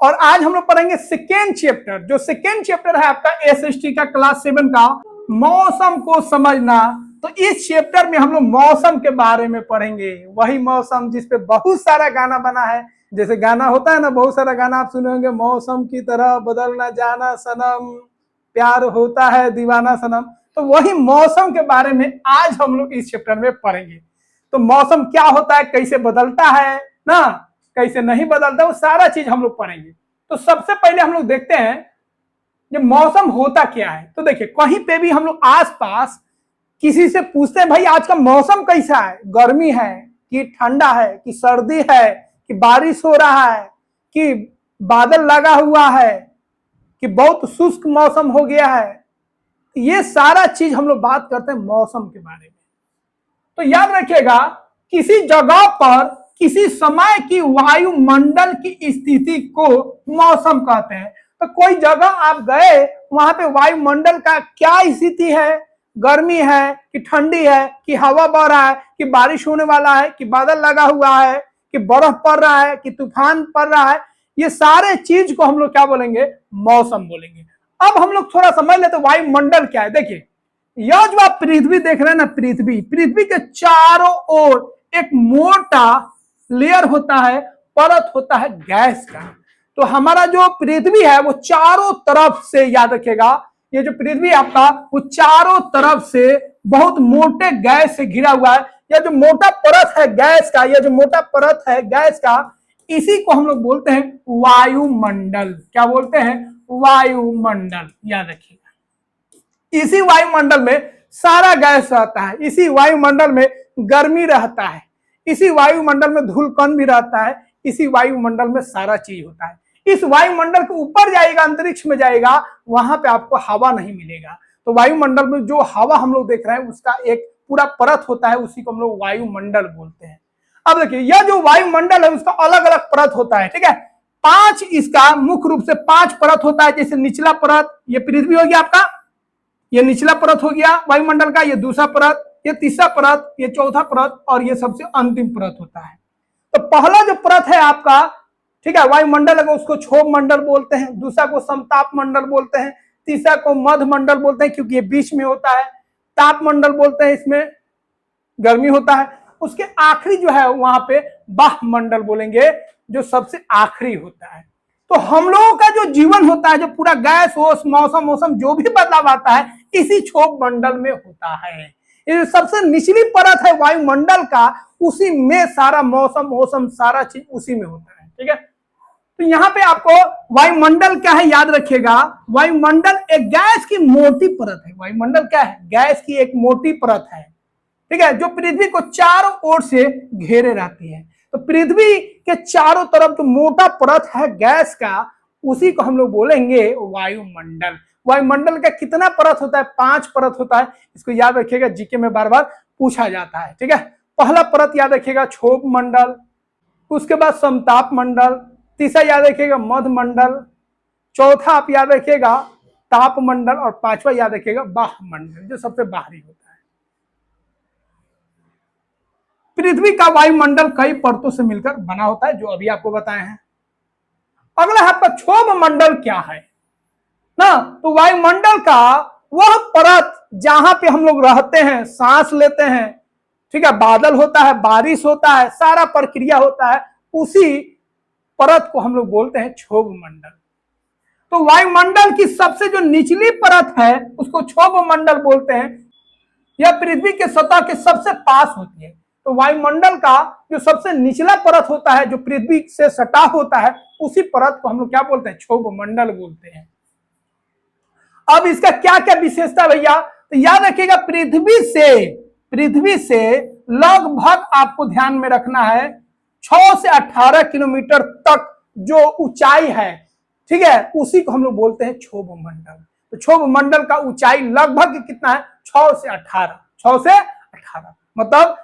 और आज हम लोग पढ़ेंगे सेकेंड चैप्टर। जो सेकेंड चैप्टर है आपका एसएसटी का क्लास 7 का मौसम को समझना। तो इस चैप्टर में हम लोग मौसम के बारे में पढ़ेंगे, वही मौसम जिसपे बहुत सारा गाना बना है। जैसे गाना होता है ना, बहुत सारा गाना आप सुने होंगे, मौसम की तरह बदलना जाना सनम, प्यार होता है दीवाना सनम। तो वही मौसम के बारे में आज हम लोग इस चैप्टर में पढ़ेंगे। तो मौसम क्या होता है, कैसे बदलता है ना, कैसे नहीं बदलता, वो सारा चीज हम लोग पढ़ेंगे। तो सबसे पहले हम लोग देखते हैं ये मौसम होता क्या है। तो देखिए, कहीं पे भी हम लोग आसपास किसी से पूछते हैं भाई आज का मौसम कैसा है, गर्मी है कि ठंडा है कि सर्दी है कि बारिश हो रहा है कि बादल लगा हुआ है कि बहुत शुष्क मौसम हो गया है, ये सारा चीज हम लोग बात करते हैं मौसम के बारे में। तो याद रखिएगा, किसी जगह पर किसी समय की वायुमंडल की स्थिति को मौसम कहते हैं। तो कोई जगह आप गए, वहां पे वायुमंडल का क्या स्थिति है, गर्मी है कि ठंडी है कि हवा बह रहा है कि बारिश होने वाला है कि बादल लगा हुआ है कि बर्फ पड़ रहा है कि तूफान पड़ रहा है, ये सारे चीज को हम लोग क्या बोलेंगे, मौसम बोलेंगे। अब हम लोग थोड़ा समझ लेते वायुमंडल क्या है। देखिए, यह जो आप पृथ्वी देख रहे हैं ना, पृथ्वी के चारों ओर एक मोटा लेयर होता है, परत होता है गैस का। तो हमारा जो पृथ्वी है वो चारों तरफ से, याद रखिएगा, ये जो पृथ्वी आपका वो चारों तरफ से बहुत मोटे गैस से घिरा हुआ है। यह जो मोटा परत है गैस का, यह जो मोटा परत है गैस का, इसी को हम लोग बोलते हैं वायुमंडल। क्या बोलते हैं, वायुमंडल। याद रखिएगा, इसी वायुमंडल में सारा गैस रहता है, इसी वायुमंडल में गर्मी रहता है, इसी वायुमंडल में धूलकण भी रहता है, इसी वायुमंडल में सारा चीज होता है। इस वायुमंडल के ऊपर जाएगा, अंतरिक्ष में जाएगा, वहां पे आपको हवा नहीं मिलेगा। तो वायुमंडल में जो हवा हम लोग देख रहे हैं उसका एक पूरा परत होता है, उसी को हम लोग वायुमंडल बोलते हैं। अब देखिए, यह जो वायुमंडल है उसका अलग अलग परत होता है, ठीक है। 5 इसका मुख्य रूप से 5 परत होता है। जैसे निचला परत, ये पृथ्वी हो गया आपका, ये निचला परत हो गया वायुमंडल का, ये दूसरा परत, ये तीसरा परत, ये चौथा परत और ये सबसे अंतिम परत होता है। तो पहला जो परत है आपका, ठीक है, वायुमंडल है, उसको क्षोभ मंडल बोलते हैं, दूसरा को समताप मंडल बोलते हैं, तीसरा को मध्य मंडल बोलते हैं क्योंकि ये बीच में होता है, ताप मंडल बोलते हैं, इसमें गर्मी होता है। उसके आखिरी जो है वहां पे बाह्य मंडल बोलेंगे, जो सबसे आखिरी होता है। तो हम लोगों का जो जीवन होता है, जो पूरा गैस ओस मौसम जो भी बदलाव आता है, इसी क्षोभ मंडल में होता है। ये सबसे निचली परत है वायुमंडल का, उसी में सारा मौसम सारा चीज उसी में होता है, ठीक है। तो यहाँ पे आपको वायुमंडल क्या है याद रखिएगा, वायुमंडल एक गैस की मोटी परत है। वायुमंडल क्या है, गैस की एक मोटी परत है, ठीक है, जो पृथ्वी को चारों ओर से घेरे रहती है। तो पृथ्वी के चारों तरफ जो मोटा परत है गैस का, उसी को हम लोग बोलेंगे वायुमंडल। वायुमंडल का कितना परत होता है, 5 परत होता है। इसको याद रखिएगा, जीके में बार बार पूछा जाता है, ठीक है। पहला परत याद रखिएगा क्षोभ मंडल, उसके बाद समताप मंडल, तीसरा याद रखिएगा मध्य मंडल, चौथा आप याद रखिएगा ताप मंडल और पांचवा याद रखिएगा बाह्य मंडल, जो सबसे बाहरी होता है। पृथ्वी का वायुमंडल कई परतों से मिलकर बना होता है, जो अभी आपको बताए हैं। अगला आपका क्षोभ मंडल क्या है ना, तो वायुमंडल का वह परत जहां पे हम लोग रहते हैं, सांस लेते हैं, ठीक है, बादल होता है, बारिश होता है, सारा प्रक्रिया होता है, उसी परत को हम लोग बोलते हैं क्षोभ मंडल। तो वायुमंडल की सबसे जो निचली परत है उसको क्षोभ मंडल बोलते हैं। यह पृथ्वी के सतह के सबसे पास होती है। तो वायुमंडल का जो सबसे निचला परत होता है, जो पृथ्वी से सटा होता है, उसी परत को हम लोग क्या बोलते हैं, क्षोभ मंडल बोलते हैं। अब इसका क्या क्या विशेषता भैया, तो याद रखिएगा, पृथ्वी से लगभग आपको ध्यान में रखना है 6 से 18 किलोमीटर तक जो ऊंचाई है, ठीक है, उसी को हम लोग बोलते हैं क्षोभ मंडल। तो क्षोभ मंडल का ऊंचाई लगभग कितना है, 6 से 18, मतलब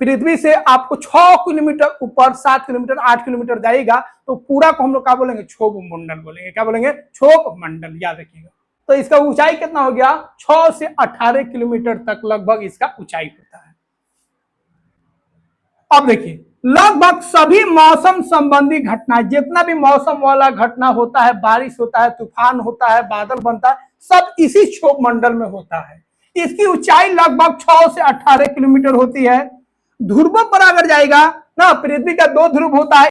पृथ्वी से आपको 6 किलोमीटर ऊपर, 7 किलोमीटर, 8 किलोमीटर जाएगा, तो पूरा को हम लोग क्या बोलेंगे, क्षोभ मंडल बोलेंगे। क्या बोलेंगे, क्षोभ मंडल, याद रखिएगा। तो इसका ऊंचाई कितना हो गया, 6 से 18 किलोमीटर तक लगभग इसका ऊंचाई होता है। अब देखिए, लगभग सभी मौसम संबंधी घटनाएं, जितना भी मौसम वाला घटना होता है, बारिश होता है, तूफान होता है, बादल बनता है, सब इसी क्षोभ मंडल में होता है। इसकी ऊंचाई लगभग 6 से 18 किलोमीटर होती है। ध्रुवों पर अगर जाएगा ना, पृथ्वी का 2 ध्रुव होता है,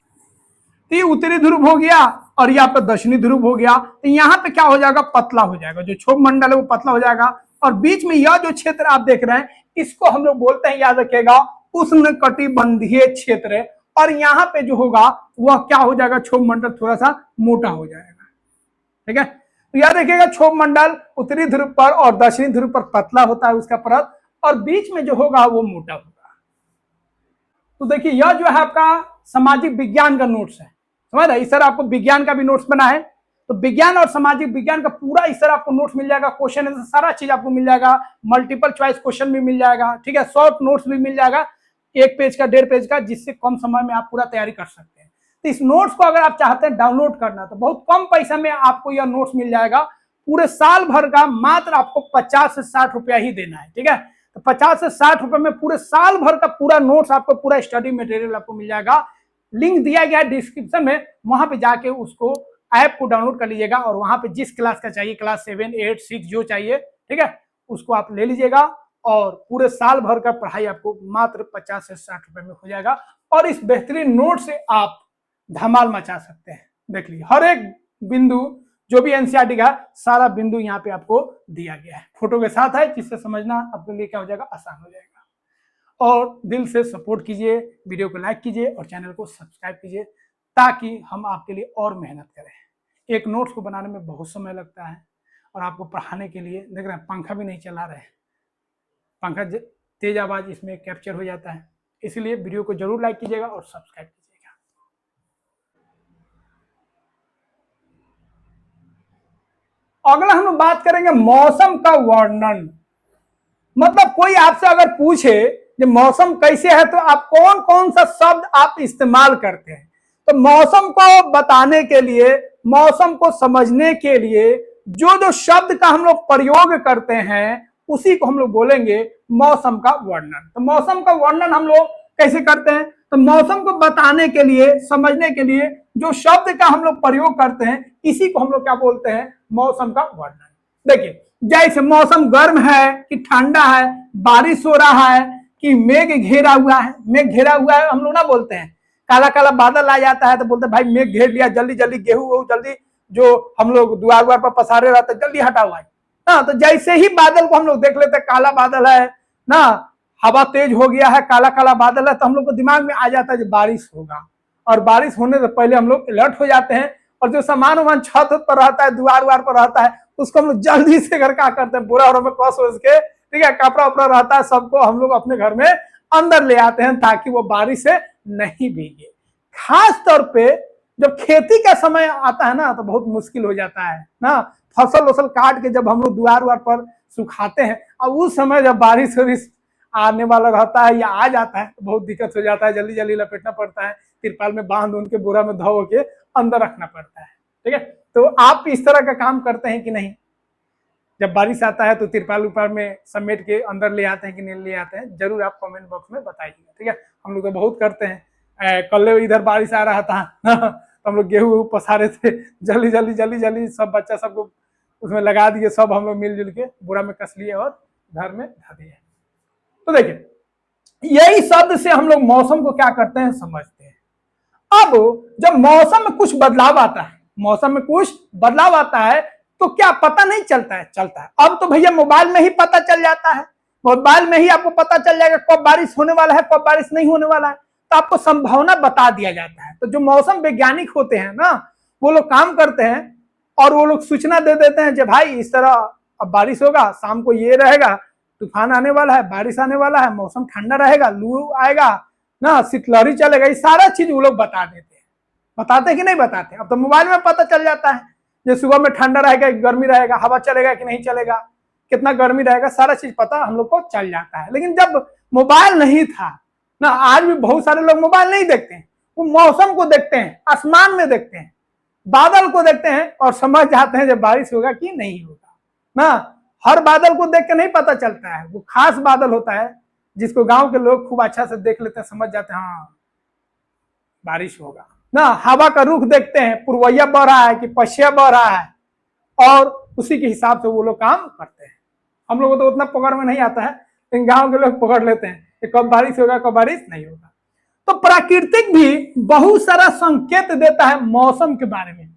ये उत्तरी ध्रुव हो गया और यहाँ पे दक्षिणी ध्रुव हो गया। तो यहाँ पे क्या हो जाएगा, पतला हो जाएगा, जो क्षोभ मंडल है वो पतला हो जाएगा। और बीच में यह जो क्षेत्र आप देख रहे हैं, इसको हम लोग बोलते हैं, याद रखिएगा, उष्णकटिबंधीय क्षेत्र। और यहाँ पे जो होगा वह क्या हो जाएगा, क्षोभ मंडल थोड़ा सा मोटा हो जाएगा। ठीक है, तो याद रखिएगा, क्षोभ मंडल उत्तरी ध्रुव पर और दक्षिणी ध्रुव पर पतला होता है उसका परत, और बीच में जो होगा वो मोटा होगा। तो देखिए, यह जो है आपका सामाजिक विज्ञान का नोट्स है, समझ रहे, इस तरह आपको विज्ञान का भी नोट्स बना है। तो विज्ञान और सामाजिक विज्ञान का पूरा इस तरह आपको नोट्स मिल जाएगा, क्वेश्चन आंसर सारा चीज आपको मिल जाएगा, मल्टीपल चॉइस क्वेश्चन भी मिल जाएगा, ठीक है, शॉर्ट नोट्स भी मिल जाएगा, 1 पेज का 1.5 पेज का, जिससे कम समय में आप पूरा तैयारी कर सकते हैं। तो इस नोट्स को अगर आप चाहते हैं डाउनलोड करना, तो बहुत कम पैसा में आपको यह नोट्स मिल जाएगा। पूरे साल भर का मात्र आपको 50 से 60 रुपया ही देना है। ठीक है, तो 50 से 60 रुपए में पूरे साल भर का पूरा नोट्स आपको, पूरा स्टडी मटेरियल आपको मिल जाएगा। लिंक दिया गया है डिस्क्रिप्शन में, वहां पे जाके उसको ऐप को डाउनलोड कर लीजिएगा, और वहां पे जिस क्लास का चाहिए, क्लास 7, 8, 6 जो चाहिए, ठीक है, उसको आप ले लीजिएगा। और पूरे साल भर का पढ़ाई आपको मात्र 50 से 60 रुपए में हो जाएगा। और इस बेहतरीन नोट से आप धमाल मचा सकते हैं। देख लीजिए, हर एक बिंदु जो भी एनसीईआरटी का सारा बिंदु यहाँ पे आपको दिया गया है, फोटो के साथ है, जिससे समझना आपके लिए क्या हो जाएगा, आसान हो जाएगा। और दिल से सपोर्ट कीजिए, वीडियो को लाइक कीजिए और चैनल को सब्सक्राइब कीजिए, ताकि हम आपके लिए और मेहनत करें। एक नोट्स को बनाने में बहुत समय लगता है, और आपको पढ़ाने के लिए देख रहे हैं, पंखा भी नहीं चला रहे हैं, पंखा तेज आवाज इसमें कैप्चर हो जाता है। इसलिए वीडियो को जरूर लाइक कीजिएगा और सब्सक्राइब कीजिएगा। अगला हम बात करेंगे मौसम का वर्णन। मतलब कोई आपसे अगर पूछे कि मौसम कैसे है, तो आप कौन कौन सा शब्द आप इस्तेमाल करते हैं। तो मौसम को बताने के लिए, मौसम को समझने के लिए जो जो शब्द का हम लोग प्रयोग करते हैं, उसी को हम लोग बोलेंगे मौसम का वर्णन। तो मौसम का वर्णन हम लोग कैसे करते हैं, तो मौसम को बताने के लिए, समझने के लिए जो शब्द का हम लोग प्रयोग करते हैं, इसी को हम लोग क्या बोलते हैं, मौसम का वर्णन। देखिए, जैसे मौसम गर्म है कि ठंडा है, बारिश हो रहा है कि मेघ घेरा हुआ है। मेघ घेरा हुआ है हम लोग ना बोलते हैं, काला काला बादल आ जाता है तो बोलते हैं भाई मेघ घेर लिया, जल्दी जल्दी गेहूं जल्दी जो हम लोग द्वार द्वार पर पसारे रहते हैं, जल्दी हटाओ भाई। ना, तो जैसे ही बादल को हम लोग देख लेते हैं, काला बादल है ना, हवा तेज हो गया है, काला काला बादल है, तो हम लोग को दिमाग में आ जाता है कि बारिश होगा। और बारिश होने से पहले हम लोग अलर्ट हो जाते हैं, और जो सामान वामान छत पर रहता है, द्वार द्वार पर रहता है, उसको हम लोग जल्दी से घर क्या करते हैं, बोरा में कस वस के, ठीक है, कपड़ा उपड़ा रहता है, सबको हम लोग अपने घर में अंदर ले आते हैं, ताकि वो बारिश से नहीं भीगे। खास तौर पे जब खेती का समय आता है ना, तो बहुत मुश्किल हो जाता है ना, फसल वसल काट के जब हम लोग द्वार वार पर सुखाते हैं, और उस समय जब बारिश वारिश आने वाला रहता है या आ जाता है, तो बहुत दिक्कत हो जाता है, जल्दी जल्दी लपेटना पड़ता है, तिरपाल में बांध उनके बोरा में धो के अंदर रखना पड़ता है। ठीक है, तो आप इस तरह का काम करते हैं कि नहीं, जब बारिश आता है तो तिरपाल उपाल में समेट के अंदर ले आते हैं कि नहीं ले आते हैं, जरूर आप कमेंट बॉक्स में बताइएगा। ठीक है, हम लोग तो बहुत करते हैं। कल इधर बारिश आ रहा था तो हम लोग गेहूं पसारे थे, जल्दी जल्दी जल्दी जल्दी सब बच्चा सबको उसमें लगा दिए, सब हम लोग मिलजुल के बोरा में कस लिए और घर में धा दिए। तो देखिए, यही शब्द से हम लोग मौसम को क्या करते हैं, समझते हैं। अब जब मौसम में कुछ बदलाव आता है, मौसम में कुछ बदलाव आता है, तो क्या पता नहीं चलता है, चलता है। अब तो भैया मोबाइल में ही पता चल जाता है, मोबाइल में ही आपको पता चल जाएगा कब बारिश होने वाला है, कब बारिश नहीं होने वाला है, तो आपको संभावना बता दिया जाता है। तो जो मौसम वैज्ञानिक होते हैं ना, वो लोग काम करते हैं, और वो लोग सूचना दे देते हैं कि भाई इस तरह अब बारिश होगा, शाम को ये रहेगा, तूफान आने वाला है, बारिश आने वाला है, मौसम ठंडा रहेगा, लू आएगा ना, शीतलहरी चलेगा, ये सारा चीज वो लोग बता देते हैं। बताते कि नहीं बताते, अब तो मोबाइल में पता चल जाता है, जो सुबह में ठंडा रहेगा, गर्मी रहेगा, हवा चलेगा कि नहीं चलेगा, कितना गर्मी रहेगा, सारा चीज पता हम लोग को चल जाता है। लेकिन जब मोबाइल नहीं था ना, आज भी बहुत सारे लोग मोबाइल नहीं देखते हैं, वो मौसम को देखते हैं, आसमान में देखते हैं, बादल को देखते हैं, और समझ जाते हैं जब बारिश होगा कि नहीं होगा ना। हर बादल को देख के नहीं पता चलता है, वो खास बादल होता है जिसको गांव के लोग खूब अच्छा से देख लेते हैं, समझ जाते हैं हाँ बारिश होगा ना। हवा का रुख देखते हैं, पूर्वैया बह रहा है कि पश्चिम बह रहा है, और उसी के हिसाब से वो लोग काम करते हैं। हम लोगों को तो उतना पकड़ में नहीं आता है, लेकिन गांव के लोग पकड़ लेते हैं कि कब बारिश होगा कब बारिश नहीं होगा। तो प्राकृतिक भी बहुत सारा संकेत देता है मौसम के बारे में,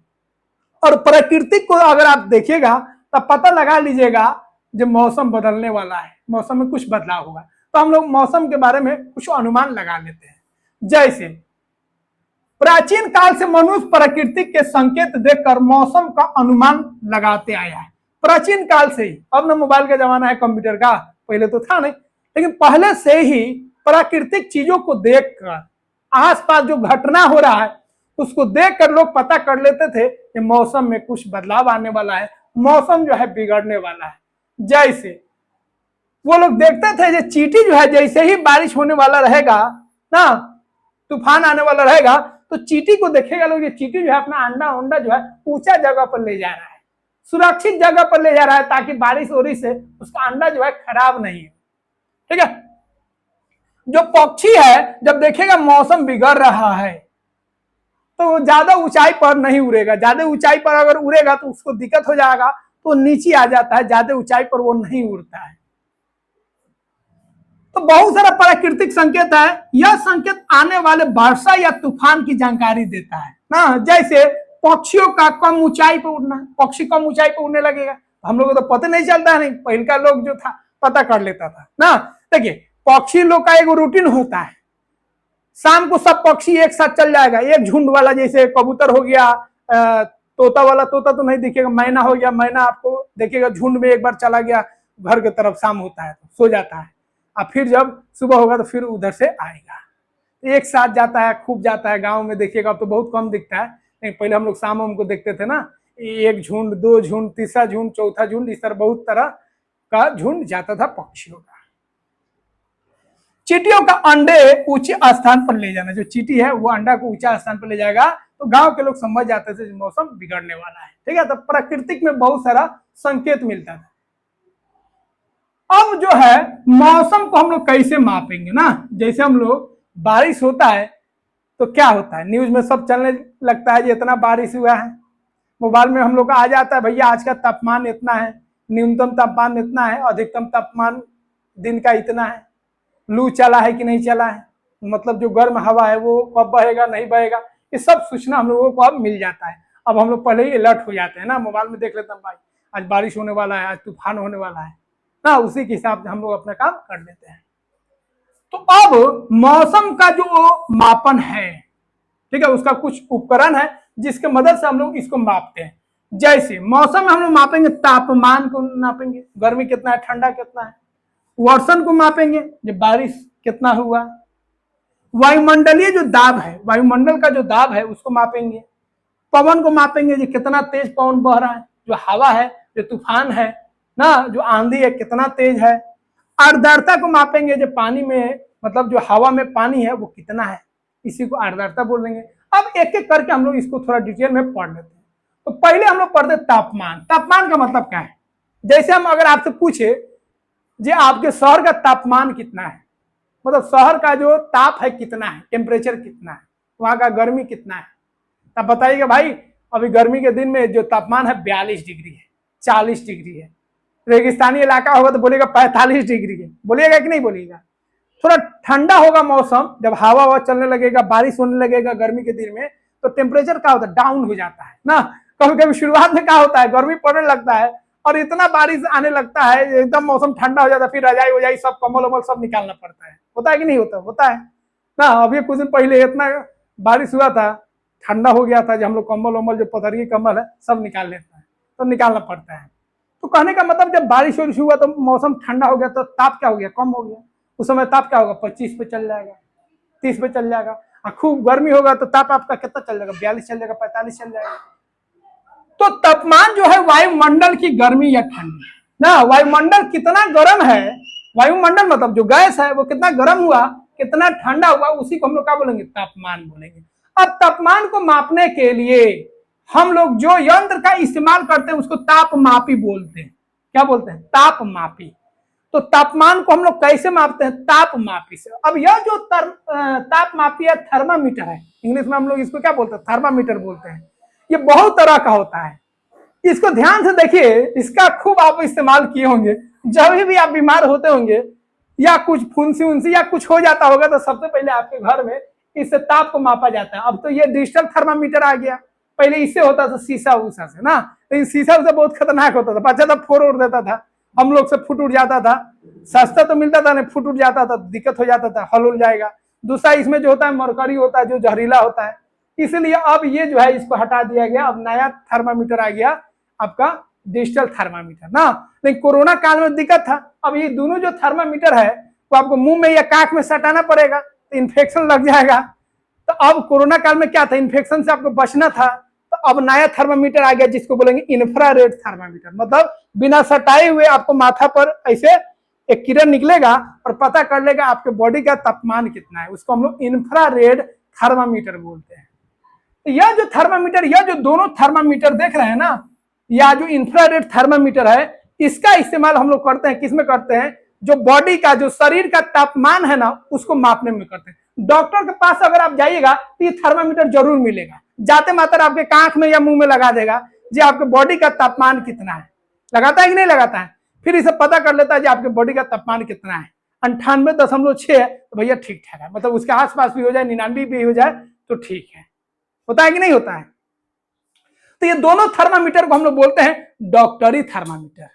और प्राकृतिक को अगर आप देखिएगा तब पता लगा लीजिएगा जब मौसम बदलने वाला है, मौसम में कुछ बदलाव होगा। तो हम लोग मौसम के बारे में कुछ अनुमान लगा लेते हैं। जैसे प्राचीन काल से मनुष्य प्रकृति के संकेत देखकर मौसम का अनुमान लगाते आया है, प्राचीन काल से ही। अब ना मोबाइल का जमाना है, कंप्यूटर का, पहले तो था नहीं, लेकिन पहले से ही प्राकृतिक चीजों को देखकर, आसपास जो घटना हो रहा है उसको देखकर लोग पता कर लेते थे कि मौसम में कुछ बदलाव आने वाला है, मौसम जो है बिगड़ने वाला है। जैसे वो लोग देखते थे जो चींटी जो है, जैसे ही बारिश होने वाला रहेगा ना, तूफान आने वाला रहेगा, तो चींटी को देखेगा लोग, ये चींटी जो है अपना अंडा जो है ऊंचा जगह पर ले जा रहा है, सुरक्षित जगह पर ले जा रहा है, ताकि बारिश हो रही से उसका अंडा जो है खराब नहीं हो। ठीक है। जो पक्षी है जब देखेगा मौसम बिगड़ रहा है तो ज्यादा ऊंचाई पर नहीं उड़ेगा, ज्यादा ऊंचाई पर अगर उड़ेगा तो उसको दिक्कत हो जाएगा, तो नीचे आ जाता है, ज्यादा ऊंचाई पर वो नहीं उड़ता है। तो बहुत सारा प्राकृतिक संकेत है, यह संकेत आने वाले वर्षा या तूफान की जानकारी देता है ना। जैसे पक्षियों का कम ऊंचाई पर उड़ना, पक्षी कम ऊंचाई पर उड़ने लगेगा, हम लोगों को तो पता नहीं चलता है, नहीं पहले का लोग जो था पता कर लेता था ना। देखिए पक्षी लोग का एक रूटीन होता है, शाम को सब पक्षी एक साथ चल जाएगा, एक झुंड वाला, जैसे कबूतर हो गया, तोता वाला, तोता तो नहीं दिखेगा, मैना हो गया, मैना आपको देखिएगा झुंड में एक बार चला गया घर की तरफ, शाम होता है तो सो जाता है, और फिर जब सुबह होगा तो फिर उधर से आएगा, एक साथ जाता है, खूब जाता है। गांव में देखिएगा अब तो बहुत कम दिखता है, लेकिन पहले हम लोग शाम को देखते थे ना, एक झुंड, दो झुंड, तीसरा झुंड, चौथा झुंड, इस तरह बहुत तरह का झुंड जाता था पक्षियों का। चींटियों का अंडे ऊंचे स्थान पर ले जाना, जो चींटी है वो अंडा को ऊंचा स्थान पर ले जाएगा, तो गांव के लोग समझ जाते थे मौसम बिगड़ने वाला है। ठीक है। तो प्राकृतिक में बहुत सारा संकेत मिलता था। अब जो है मौसम को हम लोग कैसे मापेंगे ना, जैसे हम लोग बारिश होता है तो क्या होता है, न्यूज में सब चलने लगता है, इतना बारिश हुआ है, मोबाइल में हम लोग का आ जाता है, भैया आज का तापमान इतना है, न्यूनतम तापमान इतना है, अधिकतम तापमान दिन का इतना है, लू चला है कि नहीं चला है, मतलब जो गर्म हवा है वो कब बहेगा नहीं बहेगा, ये सब सूचना हम लोगों को अब मिल जाता है। अब हम लोग पहले ही अलर्ट हो जाते हैं ना, मोबाइल में देख लेते हैं भाई आज बारिश होने वाला है, आज तूफान होने वाला है ना, उसी के हिसाब से हम लोग अपना काम कर लेते हैं। तो अब मौसम का जो मापन है, ठीक है, उसका कुछ उपकरण है जिसके मदद से हम लोग इसको मापते हैं। जैसे मौसम में हम लोग मापेंगे, तापमान को नापेंगे, गर्मी कितना है, ठंडा कितना है, वर्षण को मापेंगे, जब बारिश कितना हुआ, वायुमंडलीय जो दाब है, वायुमंडल का जो दाब है उसको मापेंगे, पवन को मापेंगे, जो कितना तेज पवन बह रहा है, जो हवा है, जो तूफान है ना, जो आंधी है कितना तेज है, आर्द्रता को मापेंगे, जो पानी में, मतलब जो हवा में पानी है वो कितना है, इसी को आर्द्रता बोल देंगे। अब एक एक करके हम लोग इसको थोड़ा डिटेल में पढ़ लेते हैं। तो पहले हम लोग पढ़ते तापमान। तापमान का मतलब क्या है, जैसे हम अगर आपसे पूछे जी आपके शहर का तापमान कितना है, मतलब शहर का जो ताप है कितना है, टेम्परेचर कितना है, वहां का गर्मी कितना है, तब बताइएगा भाई अभी गर्मी के दिन में जो तापमान है 42 डिग्री है, 40 डिग्री है। रेगिस्तानी इलाका होगा तो बोलेगा 45 डिग्री है, बोलिएगा कि नहीं बोलिएगा। थोड़ा ठंडा होगा मौसम, जब हवा चलने लगेगा, बारिश होने लगेगा गर्मी के दिन में, तो टेम्परेचर क्या होता है, डाउन हो जाता है ना। कभी कभी शुरुआत में क्या होता है, गर्मी पड़ने लगता है और इतना बारिश आने लगता है, एकदम मौसम ठंडा हो जाता है, फिर रजाई वजाई सब, कम्बल वम्बल सब निकालना पड़ता है। होता है कि नहीं होता, होता है ना। अभी कुछ दिन पहले इतना बारिश हुआ था, ठंडा हो गया था, जो हम लोग कम्बल वम्बल, जो पतरगी कम्बल है सब निकाल लेता है, तो निकालना पड़ता है। तो कहने का मतलब जब बारिश वारिश हुआ तो मौसम ठंडा हो गया, तो ताप क्या हो गया, कम हो गया। उस समय ताप क्या होगा, 25 पे चल जाएगा, 30 पे चल जाएगा। और खूब गर्मी होगा तो ताप आपका कितना चल जाएगा, 42 चल जाएगा, 45 चल जाएगा। तो तापमान जो है वायुमंडल की गर्मी या ठंडी ना, वायुमंडल कितना गर्म है, वायुमंडल मतलब जो गैस है वो कितना गर्म हुआ, कितना ठंडा हुआ, उसी को हम लोग क्या बोलेंगे, तापमान बोलेंगे। अब तापमान को मापने के लिए हम लोग जो यंत्र का इस्तेमाल करते हैं उसको तापमापी बोलते हैं। क्या बोलते हैं, तापमापी। तो तापमान को हम लोग कैसे मापते हैं? तापमापी से। अब यह जो तापमापी है थर्मामीटर है, इंग्लिश में हम लोग इसको क्या बोलते हैं? थर्मामीटर बोलते हैं। ये बहुत तरह का होता है, इसको ध्यान से देखिए, इसका खूब आप इस्तेमाल किए होंगे। जब भी आप बीमार होते होंगे या कुछ फुंसी उनसी या कुछ हो जाता होगा तो सबसे पहले आपके घर में इससे ताप को मापा जाता है। अब तो ये डिजिटल थर्मामीटर आ गया, पहले इससे होता था शीशा उषा से ना, लेकिन शीशा उषा बहुत खतरनाक होता था, बच्चा तो फोड़ उड़ देता था, हम लोग से फुट उड़ जाता था, सस्ता तो मिलता था नहीं, फुट उड़ जाता था, दिक्कत हो जाता था, हल उल जाएगा। दूसरा इसमें जो होता है मरकरी होता है जो जहरीला होता है, इसलिए अब ये जो है इसको हटा दिया गया, अब नया थर्मामीटर आ गया आपका डिजिटल थर्मामीटर ना। लेकिन कोरोना काल में दिक्कत था, अब ये दोनों जो थर्मामीटर है वो आपको मुंह में या काख में सटाना पड़ेगा, तो इन्फेक्शन लग जाएगा। तो अब कोरोना काल में क्या था, इन्फेक्शन से आपको बचना था, तो अब नया थर्मामीटर आ गया जिसको बोलेंगे इंफ्रारेड थर्मामीटर। मतलब बिना सटाए हुए आपको माथा पर ऐसे एक किरण निकलेगा और पता कर लेगा आपके बॉडी का तापमान कितना है, उसको हम लोग इंफ्रारेड थर्मामीटर बोलते हैं। तो यह जो थर्मामीटर, यह जो दोनों थर्मामीटर देख रहे हैं ना, या जो इंफ्रारेड थर्मामीटर है, इसका इस्तेमाल हम लोग करते हैं, किसमें करते हैं? जो बॉडी का, जो शरीर का तापमान है ना, उसको मापने में करते हैं। डॉक्टर के पास अगर आप जाइएगा तो ये थर्मामीटर जरूर मिलेगा, जाते मात्र आपके कांख में या मुंह में लगा देगा जी आपके बॉडी का तापमान कितना है, लगाता है कि नहीं लगाता है, फिर इसे पता कर लेता है जी आपके बॉडी का तापमान कितना है, 98.6 है तो भैया ठीक ठाक है, मतलब उसके आसपास भी हो जाए, 99 भी हो जाए तो ठीक है। होता है कि नहीं होता है? तो ये दोनों थर्मामीटर को हम लोग बोलते हैं डॉक्टरी थर्मामीटर।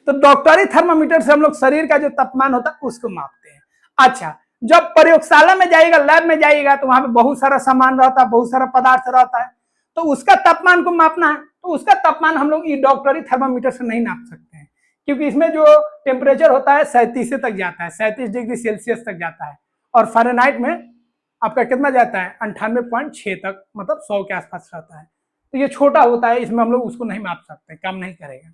तो डॉक्टरी थर्मामीटर से हम लोग शरीर का जो तापमान होता है उसको मापते हैं। अच्छा, जब प्रयोगशाला में जाइएगा, लैब में जाइएगा, तो वहां पे बहुत सारा सामान रहता है, बहुत सारा पदार्थ रहता है, तो उसका तापमान को मापना है, तो उसका तापमान हम लोग ये डॉक्टरी थर्मामीटर से नहीं नाप सकते हैं, क्योंकि इसमें जो टेम्परेचर होता है 37 तक जाता है, 37 डिग्री सेल्सियस तक जाता है, और फ़ारेनहाइट में आपका कितना जाता है? 98.6 तक, मतलब 100 के आसपास रहता है। तो ये छोटा होता है, इसमें हम लोग उसको नहीं माप सकते, काम नहीं करेगा।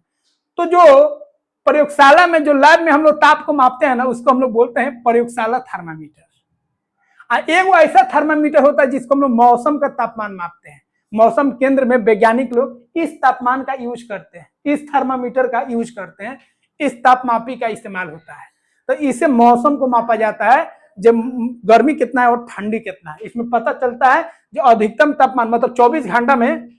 तो जो प्रयोगशाला में, जो लैब में हम लोग ताप को मापते हैं ना, उसको हम लोग बोलते हैं प्रयोगशाला थर्मामीटर। एक वो ऐसा थर्मामीटर होता है जिसको हम लोग मौसम का तापमान मापते हैं। मौसम केंद्र में वैज्ञानिक लोग इस तापमान का यूज करते हैं, इस थर्मामीटर का यूज करते हैं, इस तापमापी का इस्तेमाल होता है। तो इससे मौसम को मापा जाता है, जब गर्मी कितना है और ठंडी कितना है, इसमें पता चलता है जो अधिकतम तापमान, मतलब 24 घंटा में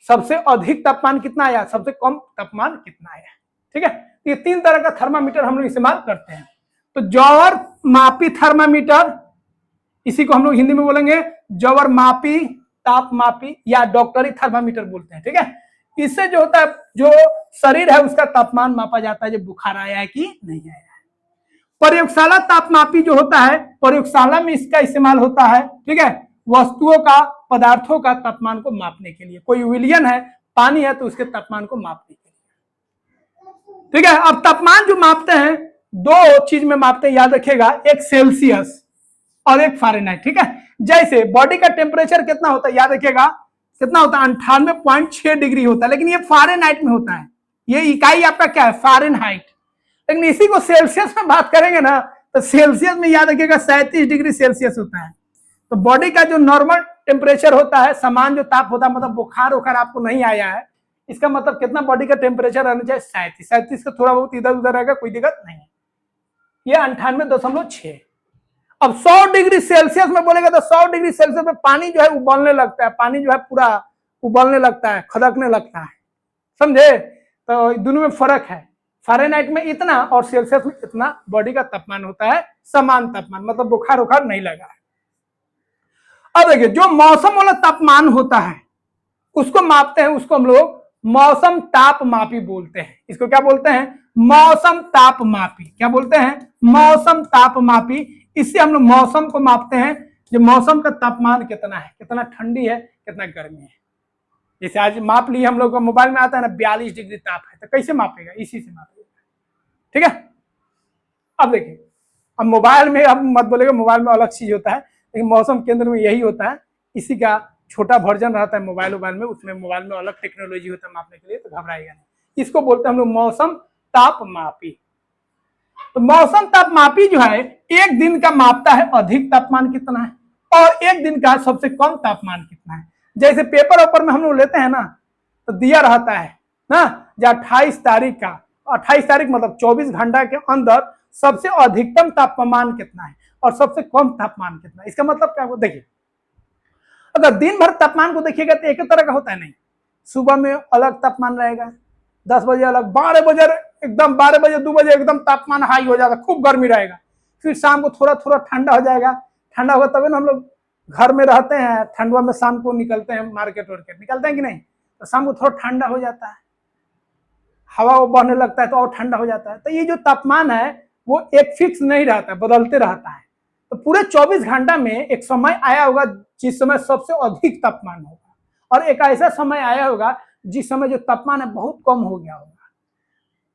सबसे अधिक तापमान कितना आया, सबसे कम तापमान कितना आया। ठीक है, ये 3 तरह का थर्मामीटर हम लोग इस्तेमाल करते हैं। तो जवर मापी थर्मामीटर, इसी को हम लोग हिंदी में बोलेंगे जवर मापी, ताप मापी या डॉक्टरी थर्मामीटर बोलते हैं। ठीक है, इससे जो होता है, जो शरीर है उसका तापमान मापा जाता है, जब बुखार आया है कि नहीं आया है। प्रयोगशाला तापमापी जो होता है, प्रयोगशाला में इसका इस्तेमाल होता है। ठीक है, वस्तुओं का, पदार्थों का तापमान को मापने के लिए। कोई विलियन है, पानी है, तो उसके तापमान को मापने के लिए। ठीक है, अब तापमान जो मापते हैं, 2 चीज में मापते हैं, याद रखिएगा, एक सेल्सियस और एक फ़ारेनहाइट। ठीक है, जैसे बॉडी का टेम्परेचर कितना होता है, याद रखिएगा, कितना होता है? 98.6 डिग्री होता है, लेकिन ये फ़ारेनहाइट में होता है। ये इकाई आपका क्या है? फ़ारेनहाइट। लेकिन इसी को सेल्सियस में बात करेंगे ना, तो सेल्सियस में याद रखिएगा 37 डिग्री सेल्सियस होता है। तो बॉडी का जो नॉर्मल टेम्परेचर होता है, समान जो ताप होता है, मतलब बुखार उखार आपको नहीं आया है, इसका मतलब कितना बॉडी का टेम्परेचर रहना चाहिए? 37 से थोड़ा बहुत इधर उधर रहेगा, कोई दिक्कत नहीं है। ये 98.6। अब 100 डिग्री सेल्सियस में बोलेगा तो 100 डिग्री सेल्सियस में पानी जो है उबलने लगता है, पानी जो है पूरा उबलने लगता है, खदकने लगता है, समझे? तो दोनों में फर्क है, फ़ारेनहाइट में इतना और सेल्सियस में इतना बॉडी का तापमान होता है, समान तापमान, मतलब बुखार उखार नहीं लगा है। अब देखिए, जो मौसम वाला तापमान होता है उसको मापते हैं, उसको हम लोग मौसम तापमापी बोलते हैं। इसको क्या बोलते हैं? मौसम तापमापी। क्या बोलते हैं? मौसम तापमापी। इससे हम लोग मौसम को मापते हैं, जो मौसम का तापमान कितना है, कितना ठंडी है, कितना गर्मी है। जैसे आज माप लिए हम लोग को मोबाइल में आता है ना 42 डिग्री ताप है, तो कैसे मापेगा? इसी से मापेगा। ठीक है, अब देखिए, अब मोबाइल में, अब मत बोलेगा मोबाइल में अलग चीज होता है, लेकिन मौसम केंद्र में यही होता है, इसी का छोटा वर्जन रहता है मोबाइल में, उसमें मोबाइल में अलग टेक्नोलॉजी होता है मापने के लिए, तो घबराएगा नहीं। इसको बोलते हैं हम लोग मौसम तापमापी। तो मौसम तापमापी जो है, एक दिन का मापता है अधिक तापमान कितना है, और एक दिन का सबसे कम तापमान कितना है। जैसे पेपर वेपर में हम लोग लेते हैं ना, तो दिया रहता है ना, जो 28 तारीख का, 28 तारीख मतलब 24 घंटा के अंदर सबसे अधिकतम तापमान कितना है और सबसे कम तापमान कितना है। इसका मतलब क्या, देखिए अगर दिन भर तापमान को देखिएगा तो एक तरह का होता है नहीं, सुबह में अलग तापमान रहेगा, 10 बजे अलग, 12 बजे एकदम, 12 बजे 2 बजे एकदम तापमान हाई हो जाएगा, खूब गर्मी रहेगा, फिर शाम को थोड़ा थोड़ा ठंडा हो जाएगा, ठंडा होगा तभी ना हम लोग घर में रहते हैं, ठंडवा में शाम को निकलते हैं, मार्केट वार्केट निकलते हैं कि नहीं, तो शाम को थोड़ा ठंडा हो जाता है, हवा वो बहने लगता है तो और ठंडा हो जाता है। तो ये जो तापमान है वो एक फिक्स नहीं रहता है, बदलते रहता है। तो पूरे 24 घंटा में एक समय आया होगा जिस समय सबसे अधिक तापमान होगा, और एक ऐसा समय आया होगा जिस समय जो तापमान है बहुत कम हो गया होगा।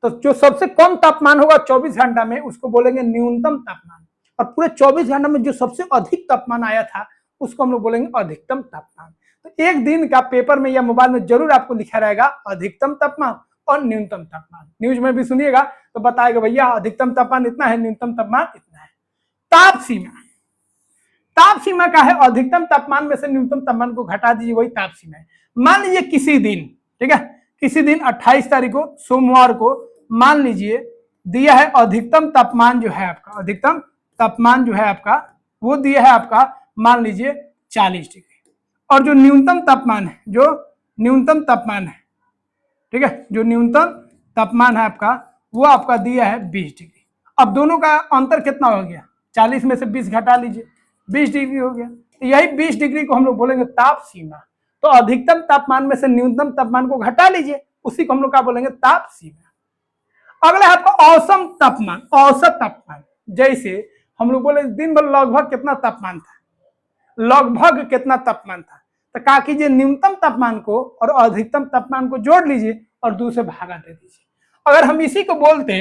तो जो सबसे कम तापमान होगा 24 घंटा में उसको बोलेंगे न्यूनतम तापमान, और पूरे 24 घंटा में जो सबसे अधिक तापमान आया था उसको हम लोग बोलेंगे अधिकतम तापमान। तो एक दिन का पेपर में या मोबाइल में जरूर आपको लिखा रहेगा अधिकतम तापमान और न्यूनतम तापमान। न्यूज में भी सुनिएगा तो बताएगा भैया अधिकतम तापमान इतना है, न्यूनतम तापमान इतना है। ताप सीमा, ताप सीमा का है अधिकतम तापमान में से न्यूनतम तापमान को घटा दीजिए, वही ताप सीमा है। मान लीजिए किसी दिन, ठीक है, किसी दिन 28 तारीख को सोमवार को मान लीजिए दिया है अधिकतम तापमान जो है आपका, अधिकतम तापमान जो है आपका वो दिया है आपका मान लीजिए 40 डिग्री, और जो न्यूनतम तापमान है, जो न्यूनतम तापमान है, ठीक है, जो न्यूनतम तापमान है आपका वो आपका दिया है 20 डिग्री। अब दोनों का अंतर कितना हो गया, 40 में से 20 घटा लीजिए, 20 डिग्री हो गया। तो यही 20 डिग्री को हम लोग बोलेंगे ताप सीमा। तो अधिकतम तापमान में से न्यूनतम तापमान को घटा लीजिए, उसी को हम लोग क्या बोलेंगे, ताप सीमा। अगला है आपका औसम तापमान, औसत तापमान। जैसे हम लोग बोले दिन भर लगभग कितना तापमान था, लगभग कितना तापमान था, तो क्या कीजिए न्यूनतम तापमान को और अधिकतम तापमान को जोड़ लीजिए और 2 से भागा दे दीजिए। अगर हम इसी को बोलते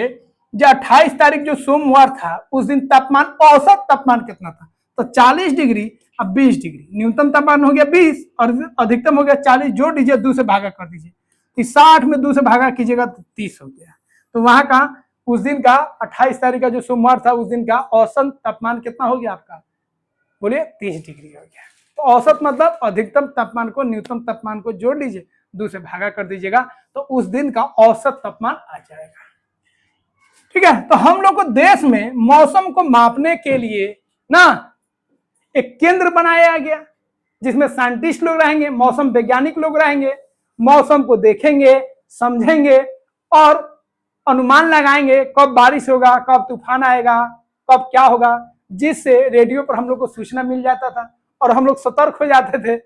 जो 28 तारीख जो सोमवार था उस दिन तापमान, औसत तापमान कितना था, तो 40 डिग्री अब 20 डिग्री, न्यूनतम तापमान हो गया 20 और अधिकतम हो गया 40, जोड़ दीजिए 2 से भागा कर दीजिए, 60 में 2 से भागा कीजिएगा तो 30 हो गया। तो वहां का उस दिन का 28 तारीख का जो सोमवार था उस दिन का औसत तापमान कितना हो गया आपका, बोलिए 30 डिग्री हो गया। तो औसत मतलब अधिकतम तापमान को न्यूनतम तापमान को जोड़ लीजिए, 2 से भागा कर दीजिएगा तो उस दिन का औसत तापमान आ जाएगा। ठीक है, तो हम लोग को देश में मौसम को मापने के लिए ना एक केंद्र बनाया गया जिसमें साइंटिस्ट लोग रहेंगे, मौसम वैज्ञानिक लोग रहेंगे, मौसम को देखेंगे, समझेंगे और अनुमान लगाएंगे कब बारिश होगा, कब तूफान आएगा, कब क्या होगा, जिससे रेडियो पर हम लोग को सूचना मिल जाता था और हम लोग सतर्क हो जाते थे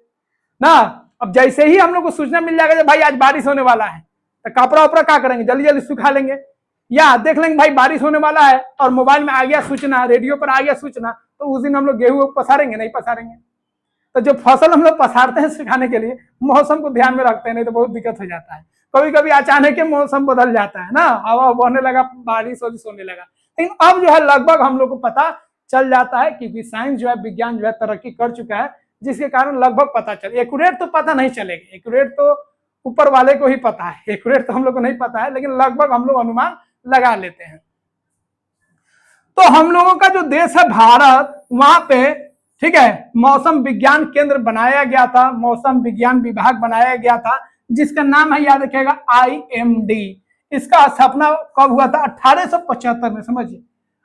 ना। अब जैसे ही हम लोग को सूचना मिल जाएगा कि भाई आज बारिश होने वाला है, तो कपड़ा उपड़ा क्या करेंगे, जल्दी जल्दी सुखा लेंगे, या देख लेंगे भाई बारिश होने वाला है और मोबाइल में आ गया सूचना, रेडियो पर आ गया सूचना, तो उस दिन हम लोग गेहूं पसारेंगे, नहीं पसारेंगे। तो जो फसल हम लोग पसारते हैं सुखाने के लिए मौसम को ध्यान में रखते हैं, नहीं तो बहुत दिक्कत हो जाता है। कभी कभी अचानक के मौसम बदल जाता है ना, हवा बहने लगा, बारिश होने लगा। लेकिन अब जो है लगभग हम लोग को पता चल जाता है क्योंकि साइंस जो है, विज्ञान जो है तरक्की कर चुका है, जिसके कारण लगभग पता चले। एक्यूरेट तो पता नहीं चलेगा, एक्यूरेट तो ऊपर वाले को ही पता है, एक्यूरेट तो हम लोग को नहीं पता है, लेकिन लगभग हम लोग अनुमान लगा लेते हैं। तो हम लोगों का जो देश है भारत, वहां पे ठीक है मौसम विज्ञान केंद्र बनाया गया था, मौसम विज्ञान विभाग बनाया गया था, जिसका नाम है याद रखिएगा IMD। इसका स्थापना कब हुआ था, 1875 में। समझिए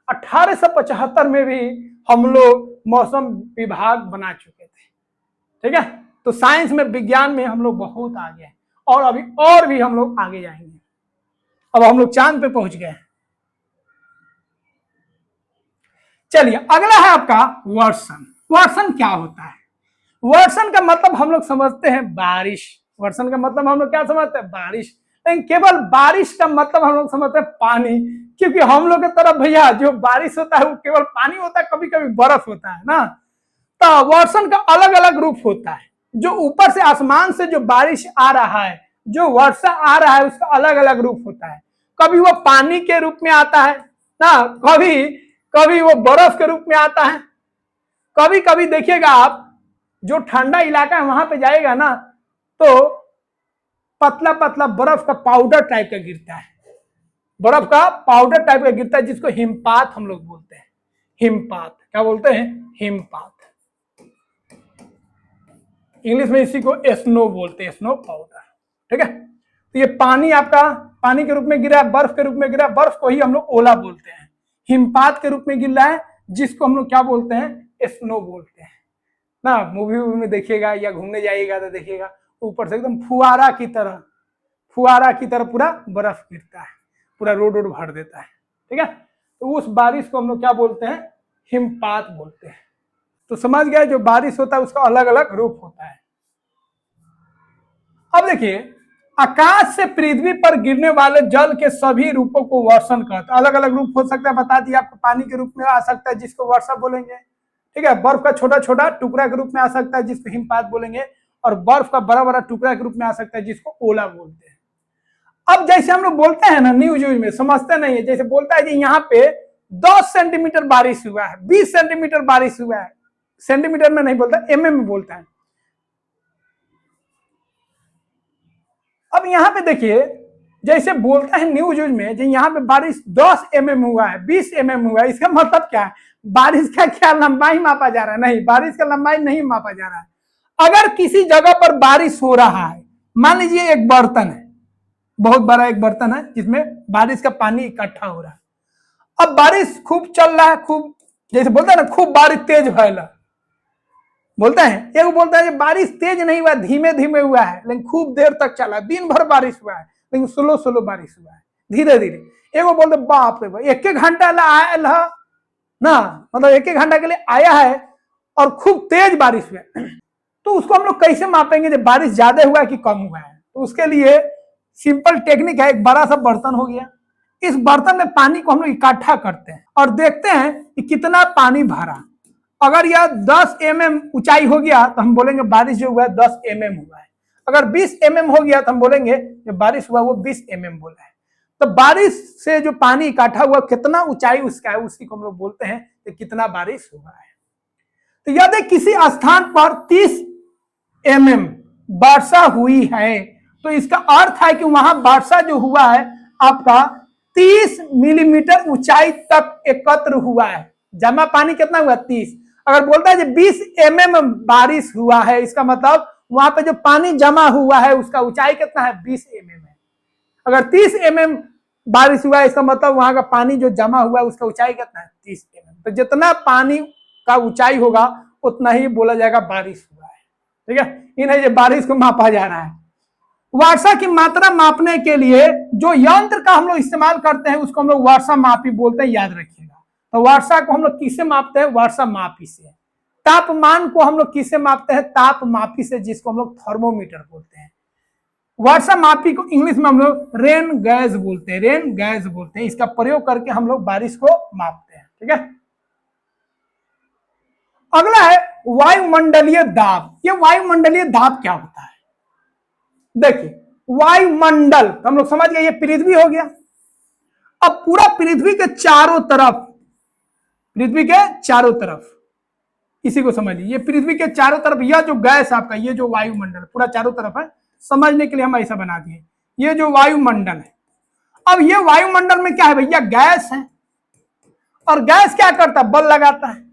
1875 में भी हम लोग मौसम विभाग बना चुके थे। ठीक है, तो साइंस में, विज्ञान में हम लोग बहुत आगे हैं और अभी और भी हम लोग आगे जाएंगे। अब हम लोग चांद पे पहुंच गए। चलिए अगला है आपका वर्षण। वर्षण क्या होता है, वर्षण का मतलब हम लोग समझते हैं बारिश, वर्षण का मतलब हम लोग क्या समझते हैं, बारिश। लेकिन केवल बारिश का मतलब हम लोग समझते हैं पानी, क्योंकि हम लोग की तरफ भैया जो बारिश होता है वो केवल पानी होता है, कभी कभी बर्फ होता है ना। तो वर्षण का अलग अलग रूप होता है, जो ऊपर से आसमान से जो बारिश आ रहा है, जो वर्षा आ रहा है, उसका अलग अलग रूप होता है। कभी वो पानी के रूप में आता है ना, कभी कभी वो बर्फ के रूप में आता है, कभी कभी देखिएगा आप जो ठंडा इलाका है वहां पे जाएगा ना तो पतला पतला बर्फ का पाउडर टाइप का गिरता है, बर्फ का पाउडर टाइप का गिरता है, जिसको हिमपात हम लोग बोलते हैं। हिमपात क्या बोलते हैं, हिमपात। इंग्लिश में इसी को स्नो बोलते हैं, स्नो पाउडर। ठीक है, तो ये पानी आपका पानी के रूप में गिरा, बर्फ के रूप में गिरा, बर्फ को ही हम लोग ओला बोलते हैं। हिमपात के रूप में गिर रहा है, जिसको हम लोग क्या बोलते हैं, स्नो बोलते हैं ना। मूवी में देखिएगा या घूमने जाइएगा तो देखिएगा ऊपर से एकदम फुहारा की तरह पूरा बर्फ गिरता है, पूरा रोड भर देता है। ठीक है, तो उस बारिश को हम लोग क्या बोलते हैं, हिमपात बोलते हैं। तो समझ गए, जो बारिश होता है उसका अलग अलग रूप होता है। अब देखिए, आकाश से पृथ्वी पर गिरने वाले जल के सभी रूपों को वर्षण कहते हैं। अलग अलग रूप हो सकता है, बता दिया आपको। पानी के रूप में आ सकता है, जिसको वर्षा बोलेंगे। ठीक है, बर्फ का छोटा छोटा टुकड़ा के रूप में आ सकता है, जिसको हिमपात बोलेंगे। और बर्फ का बड़ा बड़ा टुकड़ा के रूप में आ सकता है, जिसको ओला बोलते हैं। अब जैसे हम लोग बोलते हैं ना न्यूज में, समझते नहीं है। जैसे बोलता है कि यहाँ पे 10 सेंटीमीटर बारिश हुआ है, 20 सेंटीमीटर बारिश हुआ है। सेंटीमीटर में नहीं बोलता, एमएम में बोलता है। अब यहाँ पे देखिए, जैसे बोलता है न्यूज में, जो यहाँ पे बारिश 10 mm हुआ है, 20 mm हुआ है, इसका मतलब क्या है, बारिश का क्या लंबाई मापा जा रहा है? नहीं, बारिश का लंबाई नहीं मापा जा रहा है। अगर किसी जगह पर बारिश हो रहा है, मान लीजिए एक बर्तन है, बहुत बड़ा एक बर्तन है, जिसमें बारिश का पानी इकट्ठा हो रहा है। अब बारिश खूब चल रहा है, खूब, जैसे बोलता है ना, खूब बारिश तेज भैला बोलता है। एक बोलता है बारिश तेज नहीं हुआ, धीमे धीमे हुआ है, लेकिन खूब देर तक चला, दिन भर बारिश हुआ है, लेकिन स्लो स्लो बारिश हुआ है, धीरे धीरे। एक बोलते बाप रे, एक एक घंटा आया ना, मतलब एक एक घंटा के लिए आया है और खूब तेज बारिश हुआ है। तो उसको हम लोग कैसे मापेंगे जब बारिश ज्यादा हुआ है कि कम हुआ है? तो उसके लिए सिंपल टेक्निक है। एक बड़ा सा बर्तन हो गया, इस बर्तन में पानी को हम लोग इकट्ठा करते हैं और देखते हैं कि कितना पानी भरा। अगर यह 10 mm ऊंचाई हो गया तो हम बोलेंगे बारिश जो हुआ है 10 mm हुआ है। अगर 20 mm हो गया तो हम बोलेंगे जो बारिश हुआ वो 20 mm बोला है। तो बारिश से जो पानी इकट्ठा हुआ, कितना ऊंचाई उसका है, उसी को हम लोग बोलते हैं कि कितना बारिश हुआ है। तो यदि किसी स्थान पर 30 mm वर्षा हुई है, तो इसका अर्थ है कि वहां वर्षा जो हुआ है आपका 30 मिलीमीटर ऊंचाई तक एकत्र हुआ है। जमा पानी कितना हुआ, 30। अगर बोलता है 20 mm बारिश हुआ है, इसका मतलब वहां पे जो पानी जमा हुआ है उसका ऊंचाई कितना है, 20 mm है। अगर 30 mm बारिश हुआ है, इसका मतलब वहां का पानी जो जमा हुआ है उसका ऊंचाई कितना है, 30 mm। तो जितना पानी का ऊंचाई होगा उतना ही बोला जाएगा बारिश हुआ है। ठीक है, इन्हें बारिश को मापा जा रहा है। वर्षा की मात्रा मापने के लिए जो यंत्र का हम लोग इस्तेमाल करते हैं उसको हम लोग वर्षा मापी बोलते हैं, याद रखिएगा। तो वर्षा को हम लोग किससे मापते हैं, वर्षा मापी से। तापमान को हम लोग किससे मापते हैं, ताप मापी से, जिसको हम लोग थर्मोमीटर बोलते हैं। वर्षा मापी को इंग्लिश में हम लोग रेन गैज बोलते हैं, रेन गैज बोलते हैं। इसका प्रयोग करके हम लोग बारिश को मापते हैं। ठीक है, अगला है वायुमंडलीय दाब। ये वायुमंडलीय दाब क्या होता है? देखिए, वायुमंडल तो हम लोग समझ गए, ये पृथ्वी हो गया। अब पूरा पृथ्वी के चारों तरफ, पृथ्वी के चारों तरफ, इसी को समझिए, ये पृथ्वी के चारों तरफ, यह जो गैस आपका, ये जो वायुमंडल पूरा चारों तरफ है, समझने के लिए हम ऐसा बना दिए, ये जो वायुमंडल है। अब ये वायुमंडल में क्या है भैया, गैस है। और गैस क्या करता है, बल लगाता है।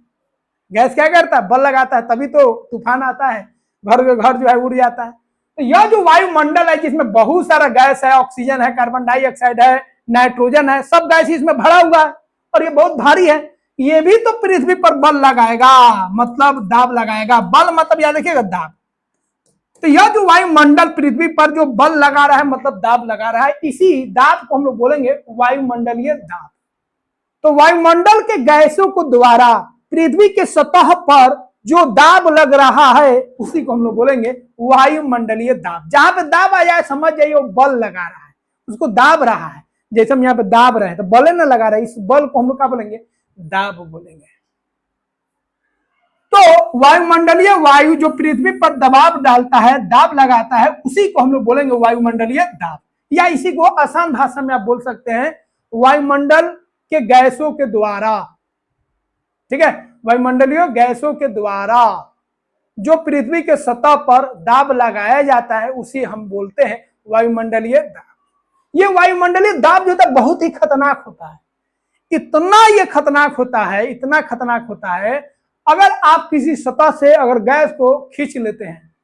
गैस क्या करता है, बल लगाता है, तभी तो तूफान आता है, घर के घर जो है उड़ जाता है। तो यह जो वायुमंडल है, जिसमें बहुत सारा गैस है, ऑक्सीजन है, कार्बन डाइऑक्साइड है, नाइट्रोजन है, सब गैस इसमें भरा हुआ है और ये बहुत भारी है। ये भी तो पृथ्वी पर बल लगाएगा, मतलब दाब लगाएगा। बल मतलब याद रखिएगा, दाब। तो यह जो वायुमंडल पृथ्वी पर जो बल लगा रहा है, मतलब दाब लगा रहा है, इसी दाब को हम लोग बोलेंगे वायुमंडलीय दाब। तो वायुमंडल के गैसों को द्वारा पृथ्वी के सतह पर जो दाब लग रहा है, उसी को हम लोग बोलेंगे वायुमंडलीय दाब। जहां पे दाब आ जाए समझ जाइए वो बल लगा रहा है, उसको दाब रहा है। जैसे हम यहाँ पे दाब रहे हैं तो बल न लगा रहा है, इस बल को हम लोग क्या बोलेंगे, दाब बोलेंगे। तो वायुमंडलीय वायु जो पृथ्वी पर दबाव डालता है, दाब लगाता है, उसी को हम लोग बोलेंगे वायुमंडलीय दाब। या इसी को आसान भाषा में आप बोल सकते हैं वायुमंडल के गैसों के द्वारा। ठीक है, वायुमंडलीय गैसों के द्वारा जो पृथ्वी के सतह पर दाब लगाया जाता है, उसे हम बोलते हैं वायुमंडलीय दाब। ये वायुमंडलीय दाब जो होता है बहुत ही खतरनाक होता है। इतना ये खतरनाक होता है, इतना खतरनाक होता है, अगर आप किसी सतह से अगर गैस को खींच लेते हैं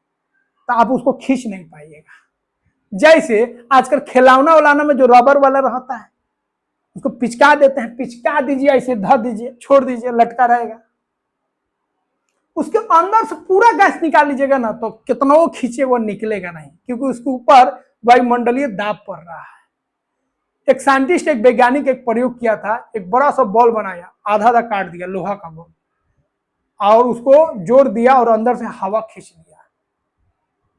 तो आप उसको खींच नहीं पाइएगा। जैसे आजकल खिलौना उलाना में जो रबर वाला रहता है, उसको पिचका देते हैं, पिचका दीजिए, ऐसे धर दीजिए, छोड़ दीजिए, लटका रहेगा। उसके अंदर से पूरा गैस निकाल लीजिएगा ना तो कितना वो खींचे वो निकलेगा नहीं, क्योंकि उसके ऊपर वायुमंडलीय दाब पड़ रहा है। एक साइंटिस्ट, एक वैज्ञानिक एक प्रयोग किया था, एक बड़ा सा बॉल बनाया, आधा आधा काट दिया, लोहा का बॉल, और उसको जोड़ दिया और अंदर से हवा खींच लिया।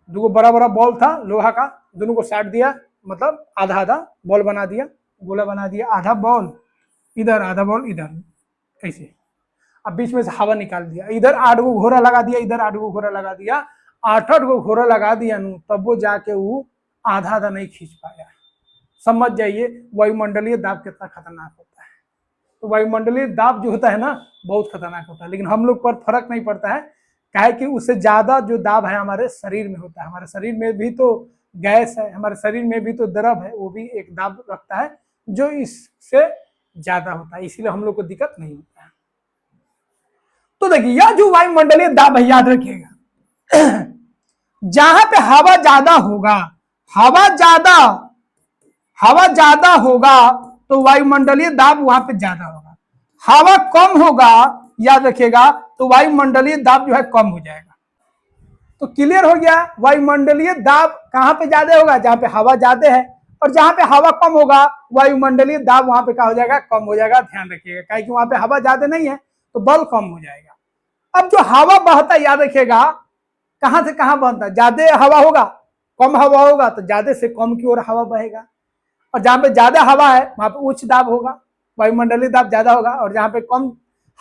दो बड़ा बड़ा बॉल था लोहा का, दोनों को साट दिया, मतलब आधा आधा बॉल बना दिया, गोला बना दिया, आधा बॉल इधर आधा बॉल इधर, ऐसे। अब बीच में से हवा निकाल दिया, इधर 8 गो घोड़ा लगा दिया, इधर 8 गो घोड़ा लगा दिया, 8 गो घोड़ा लगा दिया नु, तब वो जाके वो आधा आधा नहीं खींच पाया। समझ जाइए वायुमंडलीय दाब कितना खतरनाक होता है। तो वायुमंडलीय दाब जो होता है ना बहुत खतरनाक होता है, लेकिन हम लोग पर फर्क नहीं पड़ता है, काहे कि उससे ज्यादा जो दाब है हमारे शरीर में होता है। हमारे शरीर में भी तो गैस है, हमारे शरीर में भी तो द्रव है, वो भी एक दाब रखता है जो इससे ज्यादा होता है, इसीलिए हम लोग को दिक्कत नहीं होता है। तो देखिए यह जो वायुमंडलीय दाब है, याद रखिएगा, जहां पे हवा ज्यादा होगा, हवा ज्यादा होगा तो वायुमंडलीय दाब वहां पे ज्यादा होगा। हवा कम होगा, याद रखिएगा, तो वायुमंडलीय दाब जो है कम हो जाएगा। तो क्लियर हो गया, वायुमंडलीय दाब कहां पे ज्यादा होगा, जहां पे हवा ज्यादा है, और जहां पे हवा कम होगा वायुमंडलीय दाब वहां पे क्या हो जाएगा, कम हो जाएगा। ध्यान रखिएगा, काहे कि वहां पे हवा ज्यादा नहीं है तो बल कम हो जाएगा। अब जो हवा बहता है, याद रखिएगा, कहां से कहां बहता है, ज्यादा हवा होगा, कम हवा होगा तो ज्यादा से कम की ओर हवा बहेगा, और जहां पे ज्यादा हवा है वहां पे उच्च दाब होगा, वायुमंडलीय दाब ज्यादा होगा, और जहां पे कम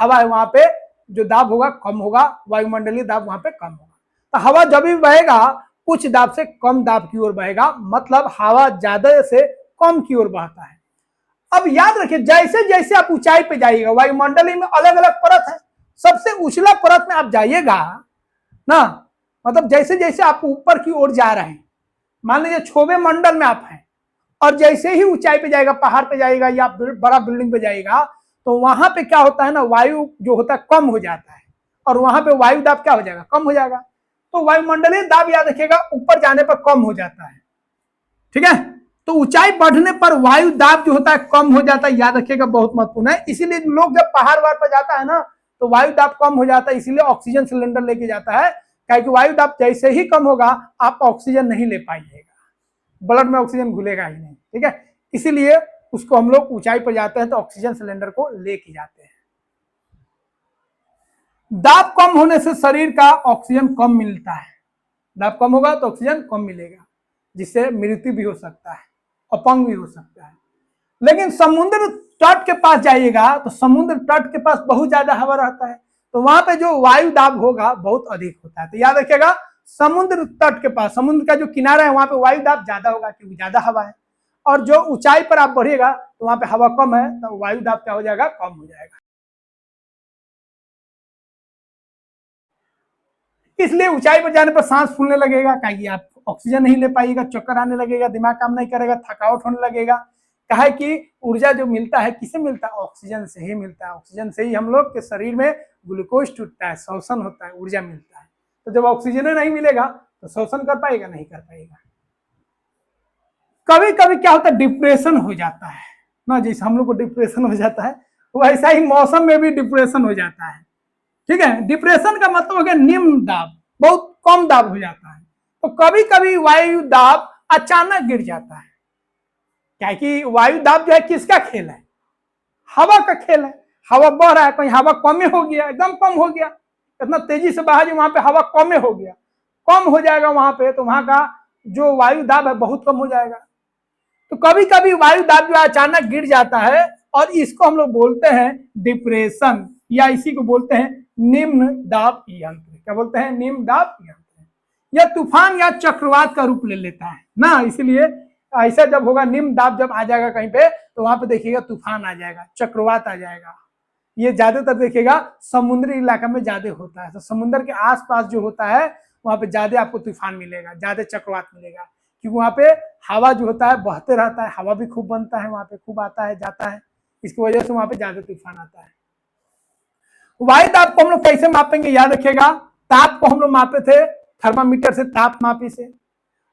हवा है वहां पे जो दाब होगा कम होगा, वायुमंडलीय दाब वहां पे कम होगा। तो हवा जब भी बहेगा उच्च दाब से कम दाब की ओर बहेगा, मतलब हवा ज्यादा से कम की ओर बहता है। अब याद रखिए, जैसे जैसे आप ऊंचाई पे जाइएगा, वायुमंडलीय में अलग अलग परत है, सबसे उछला परत में आप जाइएगा ना, मतलब जैसे जैसे आप ऊपर की ओर जा रहे हैं, मान लीजिए 6वें मंडल में आप हैं, और जैसे ही ऊंचाई पे जाएगा, पहाड़ पे जाएगा या बड़ा बिल्डिंग पे जाएगा, तो वहां पे क्या होता है ना, वायु जो होता है कम हो जाता है, और वहां पे वायु दाब क्या हो जाएगा, कम हो जाएगा। तो वायुमंडलीय दाब याद रखिएगा ऊपर जाने पर कम हो जाता है, ठीक है। तो ऊंचाई बढ़ने पर वायु दाब जो होता है कम हो जाता है, याद रखिएगा, बहुत महत्वपूर्ण है। इसीलिए लोग जब पहाड़ वार पर जाता है ना तो वायु दाब कम हो जाता है, इसीलिए ऑक्सीजन सिलेंडर लेके जाता है, क्योंकि वायु दाब जैसे ही कम होगा आप ऑक्सीजन नहीं ले पाइएगा, ब्लड में ऑक्सीजन घुलेगा ही नहीं, ठीक है। इसीलिए उसको हम लोग ऊंचाई पर जाते हैं तो ऑक्सीजन सिलेंडर को लेके जाते हैं। दाब कम होने से शरीर का ऑक्सीजन कम मिलता है, दाब कम होगा तो ऑक्सीजन कम मिलेगा, जिससे मृत्यु भी हो सकता है, अपंग भी हो सकता है। लेकिन समुद्र तट के पास जाइएगा तो समुद्र तट के पास बहुत ज्यादा हवा रहता है, तो वहां पे जो वायु दाब होगा बहुत अधिक होता है। तो याद रखिएगा, समुद्र तट के पास, समुद्र का जो किनारा है वहां पे वायु दाब ज्यादा होगा क्योंकि ज्यादा हवा है, और जो ऊंचाई पर आप बढ़िएगा तो वहां पे हवा कम है तो वायु दाब क्या हो जाएगा, कम हो जाएगा। इसलिए ऊंचाई पर जाने पर सांस फूलने लगेगा, क्योंकि आप ऑक्सीजन नहीं ले पाइएगा, चक्कर आने लगेगा, दिमाग काम नहीं करेगा, थकावट होने लगेगा। कहा है कि ऊर्जा जो मिलता है किससे मिलता है, ऑक्सीजन से ही मिलता है। ऑक्सीजन से ही हम लोग के शरीर में ग्लूकोज टूटता है, शोषण होता है, ऊर्जा मिलता है। तो जब ऑक्सीजन नहीं मिलेगा तो शोषण कर पाएगा, नहीं कर पाएगा। कभी कभी क्या होता है, डिप्रेशन हो जाता है ना, जैसे हम लोग को डिप्रेशन हो जाता है वैसा ही मौसम में भी डिप्रेशन हो जाता है, ठीक है। डिप्रेशन का मतलब हो गया निम्न दाब, बहुत कम दाब हो जाता है। तो कभी कभी वायु दाब अचानक गिर जाता है, क्या कि वायु दाब जो है किसका खेल है, हवा का खेल है। हवा बढ़ रहा है, कहीं हवा कम हो गया, एकदम कम हो गया, इतना तेजी से बहा जो वहां पे हवा कम हो गया, कम हो जाएगा वहां पे, तो वहां का जो वायु दाब है बहुत कम हो जाएगा। तो कभी कभी वायु दाब जो अचानक गिर जाता है, और इसको हम लोग बोलते हैं डिप्रेशन, या इसी को बोलते हैं निम्न दाब यंत्र। क्या बोलते हैं, निम्न दाब यंत्र। यह तूफान या चक्रवात का रूप ले लेता है ना, इसलिए ऐसा जब होगा, निम्न दाब जब आ जाएगा कहीं पे तो वहां पे देखिएगा तूफान आ जाएगा, चक्रवात आ जाएगा। ये ज्यादातर देखिएगा समुद्री इलाका में ज्यादा होता है, तो समुद्र के आसपास जो होता है वहां पे ज्यादा आपको तूफान मिलेगा, ज्यादा चक्रवात मिलेगा, क्योंकि वहां पे हवा जो होता है बहते रहता है, हवा भी खूब बनता है वहां पे, खूब आता है जाता है, इसकी वजह से वहां पे ज्यादा तूफान आता है। वायु दाब को हम लोग कैसे मापेंगे, याद रखिएगा, ताप को हम लोग मापे थे थर्मामीटर से, ताप मापी से,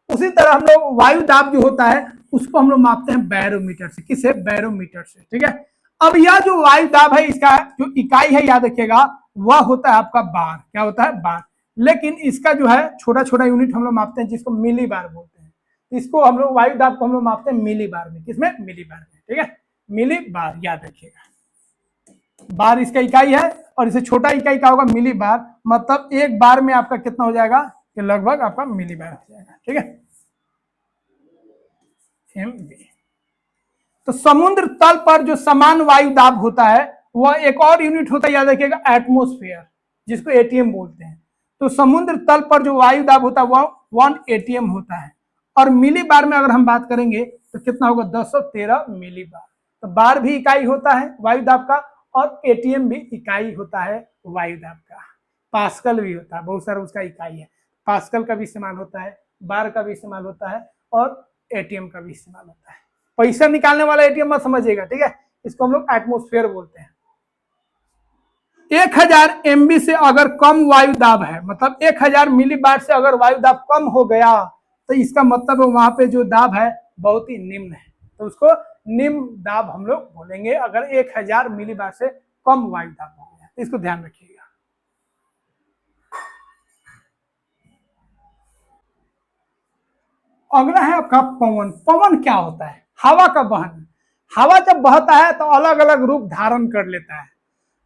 उसी तरह हम लोग वायु दाब जो होता है उसको हम लोग मापते हैं बैरोमीटर से। किससे? बैरोमीटर से। ठीक है। अब यह जो वायु दाब है इसका जो इकाई है याद रखिएगा वह होता है आपका बार। क्या होता है? बार। लेकिन इसका जो है छोटा छोटा यूनिट हम लोग मापते हैं जिसको मिली बार बोलते हैं। इसको हम लोग वायु दाब को हम लोग मापते हैं मिली बार में। किसमें? मिली बार में। ठीक है, मिली बार याद रखिएगा। बार इसका इकाई है और इसे छोटा इकाई क्या होगा? मिली बार। मतलब एक बार में आपका कितना हो जाएगा? कि लगभग आपका मिली बार हो जाएगा। ठीक है, MV। तो समुद्र तल पर जो समान वायु दाब होता है वह एक और यूनिट होता है याद रखिएगा, एटमोस्फेयर, जिसको ATM बोलते हैं। तो समुद्र तल पर जो वायु दाब होता है वह 1 ATM होता है। और मिली बार में अगर हम बात करेंगे तो कितना होगा? 213 मिली बार। तो बार भी इकाई होता है वायु दाब का और ATM भी इकाई होता है वायु दाब का। पास्कल भी होता है, बहुत सारा उसका इकाई है। पास्कल का भी इस्तेमाल होता है, बार का भी इस्तेमाल होता है और ATM का भी इस्तेमाल होता है। पैसा निकालने वाला ATM मत समझिएगा। ठीक है, इसको हम लोग एटमोस्फेयर बोलते हैं। 1000 MB से अगर कम वायु दाब है, मतलब 1000 मिली बार से अगर वायु दाब कम हो गया तो इसका मतलब वहां पे जो दाब है बहुत ही निम्न है, तो उसको निम्न दाब हम लोग बोलेंगे। अगर 1000 मिली बार से कम वायु दाब हो गया तो इसको ध्यान रखिएगा। अगला है आपका पवन। पवन क्या होता है? हवा का बहन। हवा जब बहता है तो अलग अलग रूप धारण कर लेता है।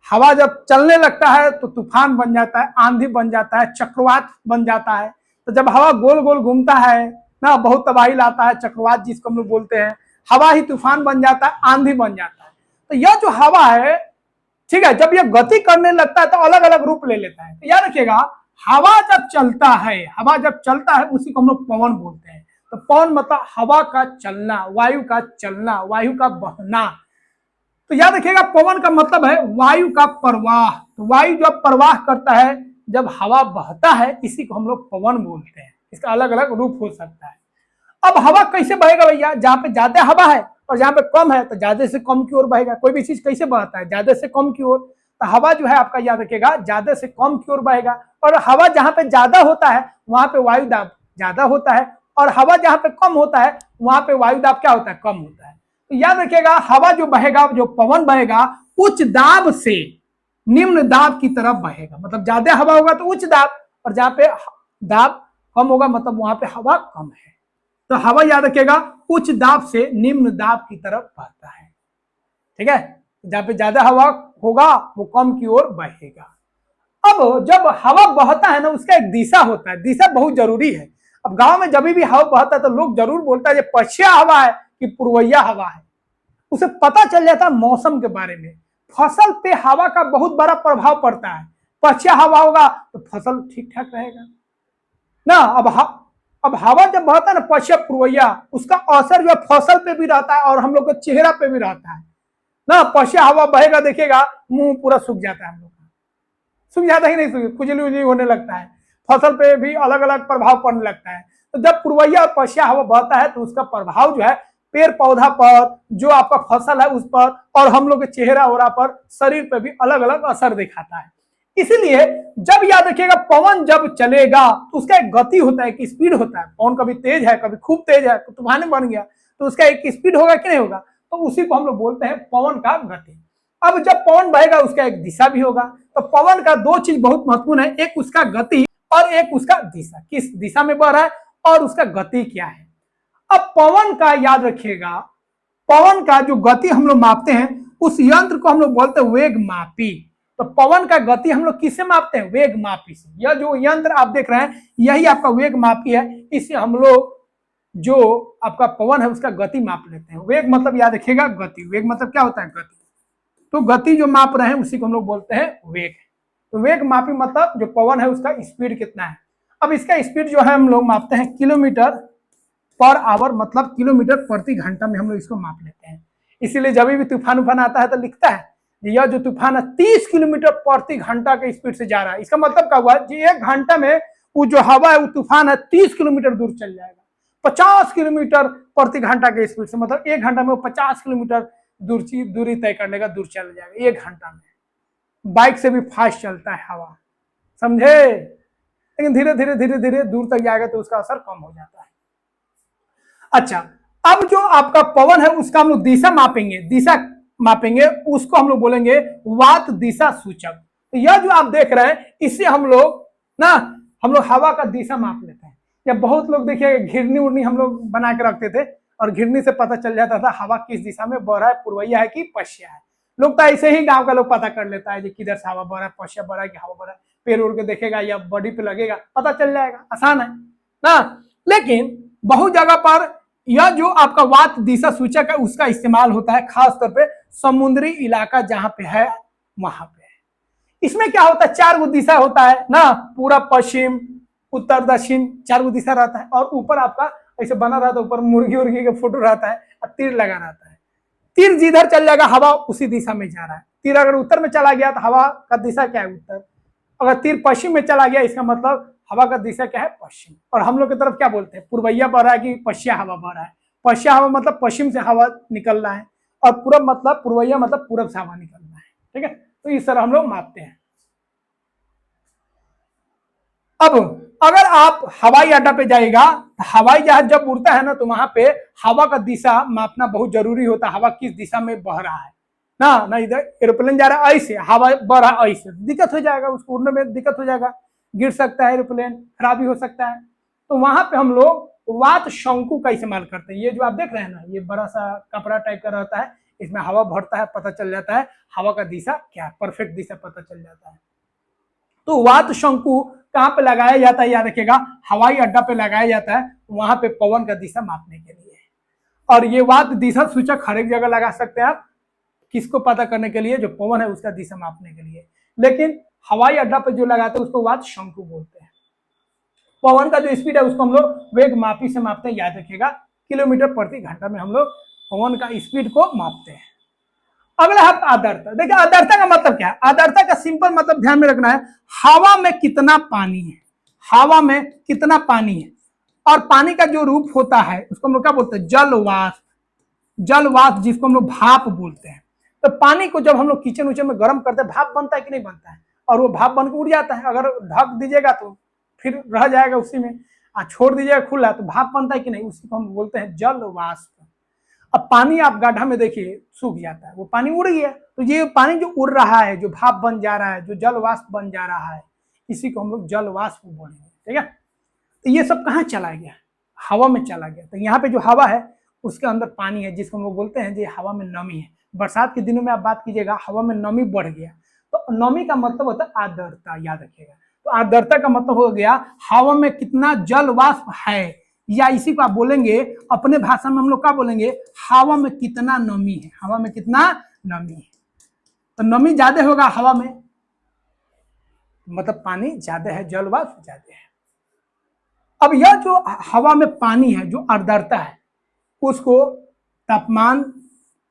हवा जब चलने लगता है तो तूफान बन जाता है, आंधी बन जाता है, चक्रवात बन जाता है। तो जब हवा गोल गोल घूमता है ना, बहुत तबाही लाता है, चक्रवात जिसको हम लोग बोलते हैं। हवा ही तूफान बन जाता है, आंधी बन जाता है। तो यह जो हवा है, ठीक है, जब यह गति करने लगता है तो अलग अलग रूप ले लेता है। तो याद रखिएगा, हवा जब चलता है, हवा जब चलता है उसी को हम लोग पवन बोलते हैं। तो पवन मतलब हवा का चलना, वायु का चलना, वायु का बहना। तो याद रखिएगा पवन का मतलब है वायु का प्रवाह। तो वायु जब प्रवाह करता है, जब हवा बहता है, इसी को हम लोग पवन बोलते हैं। इसका अलग अलग रूप हो सकता है। अब हवा कैसे बहेगा भैया? जहां पे ज्यादा हवा है और जहां पे कम है तो ज्यादा से कम की ओर बहेगा। कोई भी चीज कैसे बहता है? ज्यादा से कम की ओर। तो हवा जो है आपका याद रखिएगा ज्यादा से कम की ओर बहेगा। और हवा जहां पे ज्यादा होता है वहां पे वायु दाब ज्यादा होता है, और हवा जहां पे कम होता है वहां पे वायु दाब क्या होता है? कम होता है। तो याद रखिएगा हवा जो बहेगा, जो पवन बहेगा, उच्च दाब से निम्न दाब की तरफ बहेगा। मतलब ज्यादा हवा होगा तो उच्च दाब, और जहां पे दाब कम होगा मतलब वहां पे हवा कम है। तो हवा याद रखिएगा उच्च दाब से निम्न दाब की तरफ बहता है। ठीक है, जहां पे ज्यादा हवा होगा वो कम की ओर बहेगा। अब जब हवा बहता है ना, उसका एक दिशा होता है। दिशा बहुत जरूरी है। अब गांव में जब भी हवा बहता है तो लोग जरूर बोलता है ये पछिया हवा है कि पूर्वइया हवा है। उसे पता चल जाता है मौसम के बारे में। फसल पे हवा का बहुत बड़ा प्रभाव पड़ता है। पछिया हवा होगा तो फसल ठीक ठाक रहेगा ना। अब हवा जब बहता है ना पश्चिम पूर्वइया, उसका असर जो है फसल पे भी रहता है और हम लोग के चेहरा पे भी रहता है ना। पश्चिम हवा बहेगा देखिएगा मुंह पूरा सूख जाता है, हम लोग का सूख जाता ही नहीं, सूख खुजली उजली होने लगता है। फसल पे भी अलग अलग प्रभाव पड़ने लगता है। तो जब पूर्वइया और पश्चिम हवा बहता है तो उसका प्रभाव जो है पेड़ पौधा पर, जो आपका फसल है उस पर, और हम लोग के चेहरा ओरा पर, शरीर पर भी अलग अलग असर दिखाता है। इसीलिए जब याद रखिएगा पवन जब चलेगा तो उसका एक गति होता है, एक स्पीड होता है। पवन कभी तेज है, कभी खूब तेज है, तूफान बन गया तो उसका एक स्पीड होगा कि नहीं होगा? तो उसी को हम लोग बोलते हैं पवन का गति। अब जब पवन बहेगा उसका एक दिशा भी होगा। तो पवन का दो चीज बहुत महत्वपूर्ण है, एक उसका गति और एक उसका दिशा। किस दिशा में बह रहा है और उसका गति क्या है। अब पवन का याद रखिएगा, पवन का जो गति हम लोग मापते हैं उस यंत्र को हम लोग बोलते हैं वेग मापी। तो पवन का गति हम लोग किससे मापते हैं? वेग मापी से। यह जो यंत्र आप देख रहे हैं यही आपका वेग मापी है। इससे हम लोग जो आपका पवन है उसका गति माप लेते हैं। वेग मतलब याद रखिएगा गति। वेग मतलब क्या होता है? गति। तो गति जो माप रहे हैं उसी को हम लोग बोलते हैं वेग। तो वेग मापी मतलब जो पवन है उसका स्पीड कितना है। अब इसका स्पीड जो है हम लोग मापते हैं किलोमीटर पर आवर, मतलब किलोमीटर प्रति घंटा में हम लोग इसको माप लेते हैं। इसीलिए जब भी तूफान उफान आता है तो लिखता है यह जो तूफान है 30 किलोमीटर प्रति घंटा के स्पीड से जा रहा है। इसका मतलब क्या हुआ कि एक घंटा में वो जो हवा है वो तूफान है 30 किलोमीटर दूर चल जाएगा। 50 किलोमीटर प्रति घंटा के स्पीड से, मतलब एक घंटा में वो 50 किलोमीटर दूरी तय करने का दूर चल जाएगा एक घंटा में। बाइक से भी फास्ट चलता है हवा, समझे। लेकिन धीरे धीरे धीरे धीरे दूर तक जाएगा तो उसका असर कम हो जाता है। अच्छा, अब जो आपका पवन है उसका हम लोग दिशा मापेंगे, उसको हम लोग बोलेंगे वात दिशा सूचक। तो यह जो आप देख रहे हैं इससे हम लोग हवा का दिशा माप लेते हैं। या बहुत लोग देखिए घिरनी उड़नी हम लोग बना के रखते थे और घिरनी से पता चल जाता था हवा किस दिशा में बह रहा है, पूर्वैया है कि पश्चिम है। लोग तो ऐसे ही गांव का लोग पता कर लेता है किधर से हवा बह रहा है, पश्चिम बह रहा है कि हवा बह रहा है, पैर उड़ के देखेगा या बॉडी पे लगेगा, पता चल जाएगा, आसान है ना। लेकिन बहुत जगह पर यह जो आपका वात दिशा सूचक है उसका इस्तेमाल होता है खासतौर पे समुद्री इलाका जहां पे है वहां पे। इसमें क्या होता है, 4 दिशा होता है ना, पूरा पश्चिम उत्तर दक्षिण 4 दिशा रहता है और ऊपर आपका ऐसे बना रहता है, ऊपर मुर्गी उर्गी का फोटो रहता है और तीर लगा रहता है। तीर जिधर चल जाएगा हवा उसी दिशा में जा रहा है। तीर अगर उत्तर में चला गया तो हवा का दिशा क्या है, उत्तर। अगर तीर पश्चिम में चला गया इसका मतलब हवा का दिशा क्या है, पश्चिम। और हम लोग की तरफ क्या बोलते हैं, पूर्वैया बह रहा है कि पश्चिम हवा बह रहा है। पश्चिम हवा मतलब पश्चिम से हवा निकल रहा है और पूरब मतलब पूर्वैया मतलब पूरब से हवा निकल रहा है। ठीक है, तो इस तरह हम लोग मापते हैं। अब अगर आप हवाई अड्डा पे जाएगा तो हवाई जहाज जब उड़ता है ना तो वहां पे हवा का दिशा मापना बहुत जरूरी होता है, हवा किस दिशा में बह रहा है ना इधर एरोप्लेन जा रहा है ऐसे, हवा बह रहा है ऐसे, दिक्कत हो जाएगा, उसको उड़ने में दिक्कत हो जाएगा, गिर सकता है एरोप्लेन, खराबी हो सकता है। तो वहां पे हम लोग वात शंकु का इस्तेमाल करते हैं। ये जो आप देख रहे हैं ना, ये बड़ा सा कपड़ा टाइप का रहता है, इसमें हवा भरता है, पता चल जाता है हवा का दिशा क्या है, परफेक्ट दिशा पता चल जाता है। तो वात शंकु कहां पे लगाया जाता है, याद रखिएगा हवाई अड्डा पे लगाया जाता है, वहां पे पवन का दिशा मापने के लिए। और ये वात दिशा सूचक हर एक जगह लगा सकते हैं आप, किसको पता करने के लिए, जो पवन है उसका दिशा मापने के लिए। लेकिन हवाई अड्डा पे जो लगाते हैं उसको वात शंकु बोलते हैं। पवन का जो स्पीड है उसको हम लोग वेग मापी से मापते हैं, याद रखिएगा किलोमीटर प्रति घंटा में हम लोग पवन का स्पीड को मापते हैं। अगला है आर्द्रता। देखिए आर्द्रता का मतलब क्या है, आर्द्रता का सिंपल मतलब ध्यान में रखना है, हवा में कितना पानी है, हवा में कितना पानी है। और पानी का जो रूप होता है उसको हम लोग क्या बोलते हैं, जल वाष्प। जल वाष्प जिसको हम लोग भाप बोलते हैं। तो पानी को जब हम लोग किचन उचन में गर्म करते हैं भाप बनता है कि नहीं बनता है, और वो भाप बन के उड़ जाता है। अगर ढक दीजिएगा तो फिर रह जाएगा उसी में, छोड़ दीजिएगा खुला तो भाप बनता है कि नहीं, उसी को हम बोलते हैं जल वाष्प। अब पानी आप गड्ढा में देखिए सूख जाता है, वो पानी उड़ गया, तो ये पानी जो उड़ रहा है, जो भाप बन जा रहा है, जो जल वाष्प बन जा रहा है, इसी को हम लोग जल वाष्प बोलेंगे। ठीक है, तो ये सब कहाँ चला गया, हवा में चला गया। तो यहाँ पे जो हवा है उसके अंदर पानी है जिसको हम लोग बोलते हैं, जो हवा में नमी है। बरसात के दिनों में आप बात कीजिएगा हवा में नमी बढ़ गया, तो नमी का मतलब होता है आर्द्रता, याद रखिएगा। तो आर्द्रता का मतलब हो गया हवा में कितना जल वाष्प है, या इसी को आप बोलेंगे अपने भाषा में हम लोग क्या बोलेंगे, हवा में कितना नमी है, हवा में कितना नमी है। तो नमी ज्यादा होगा हवा में, मतलब पानी ज्यादा है, जल वाष्प ज्यादा है। अब यह जो हवा में पानी है, जो आर्द्रता है, उसको तापमान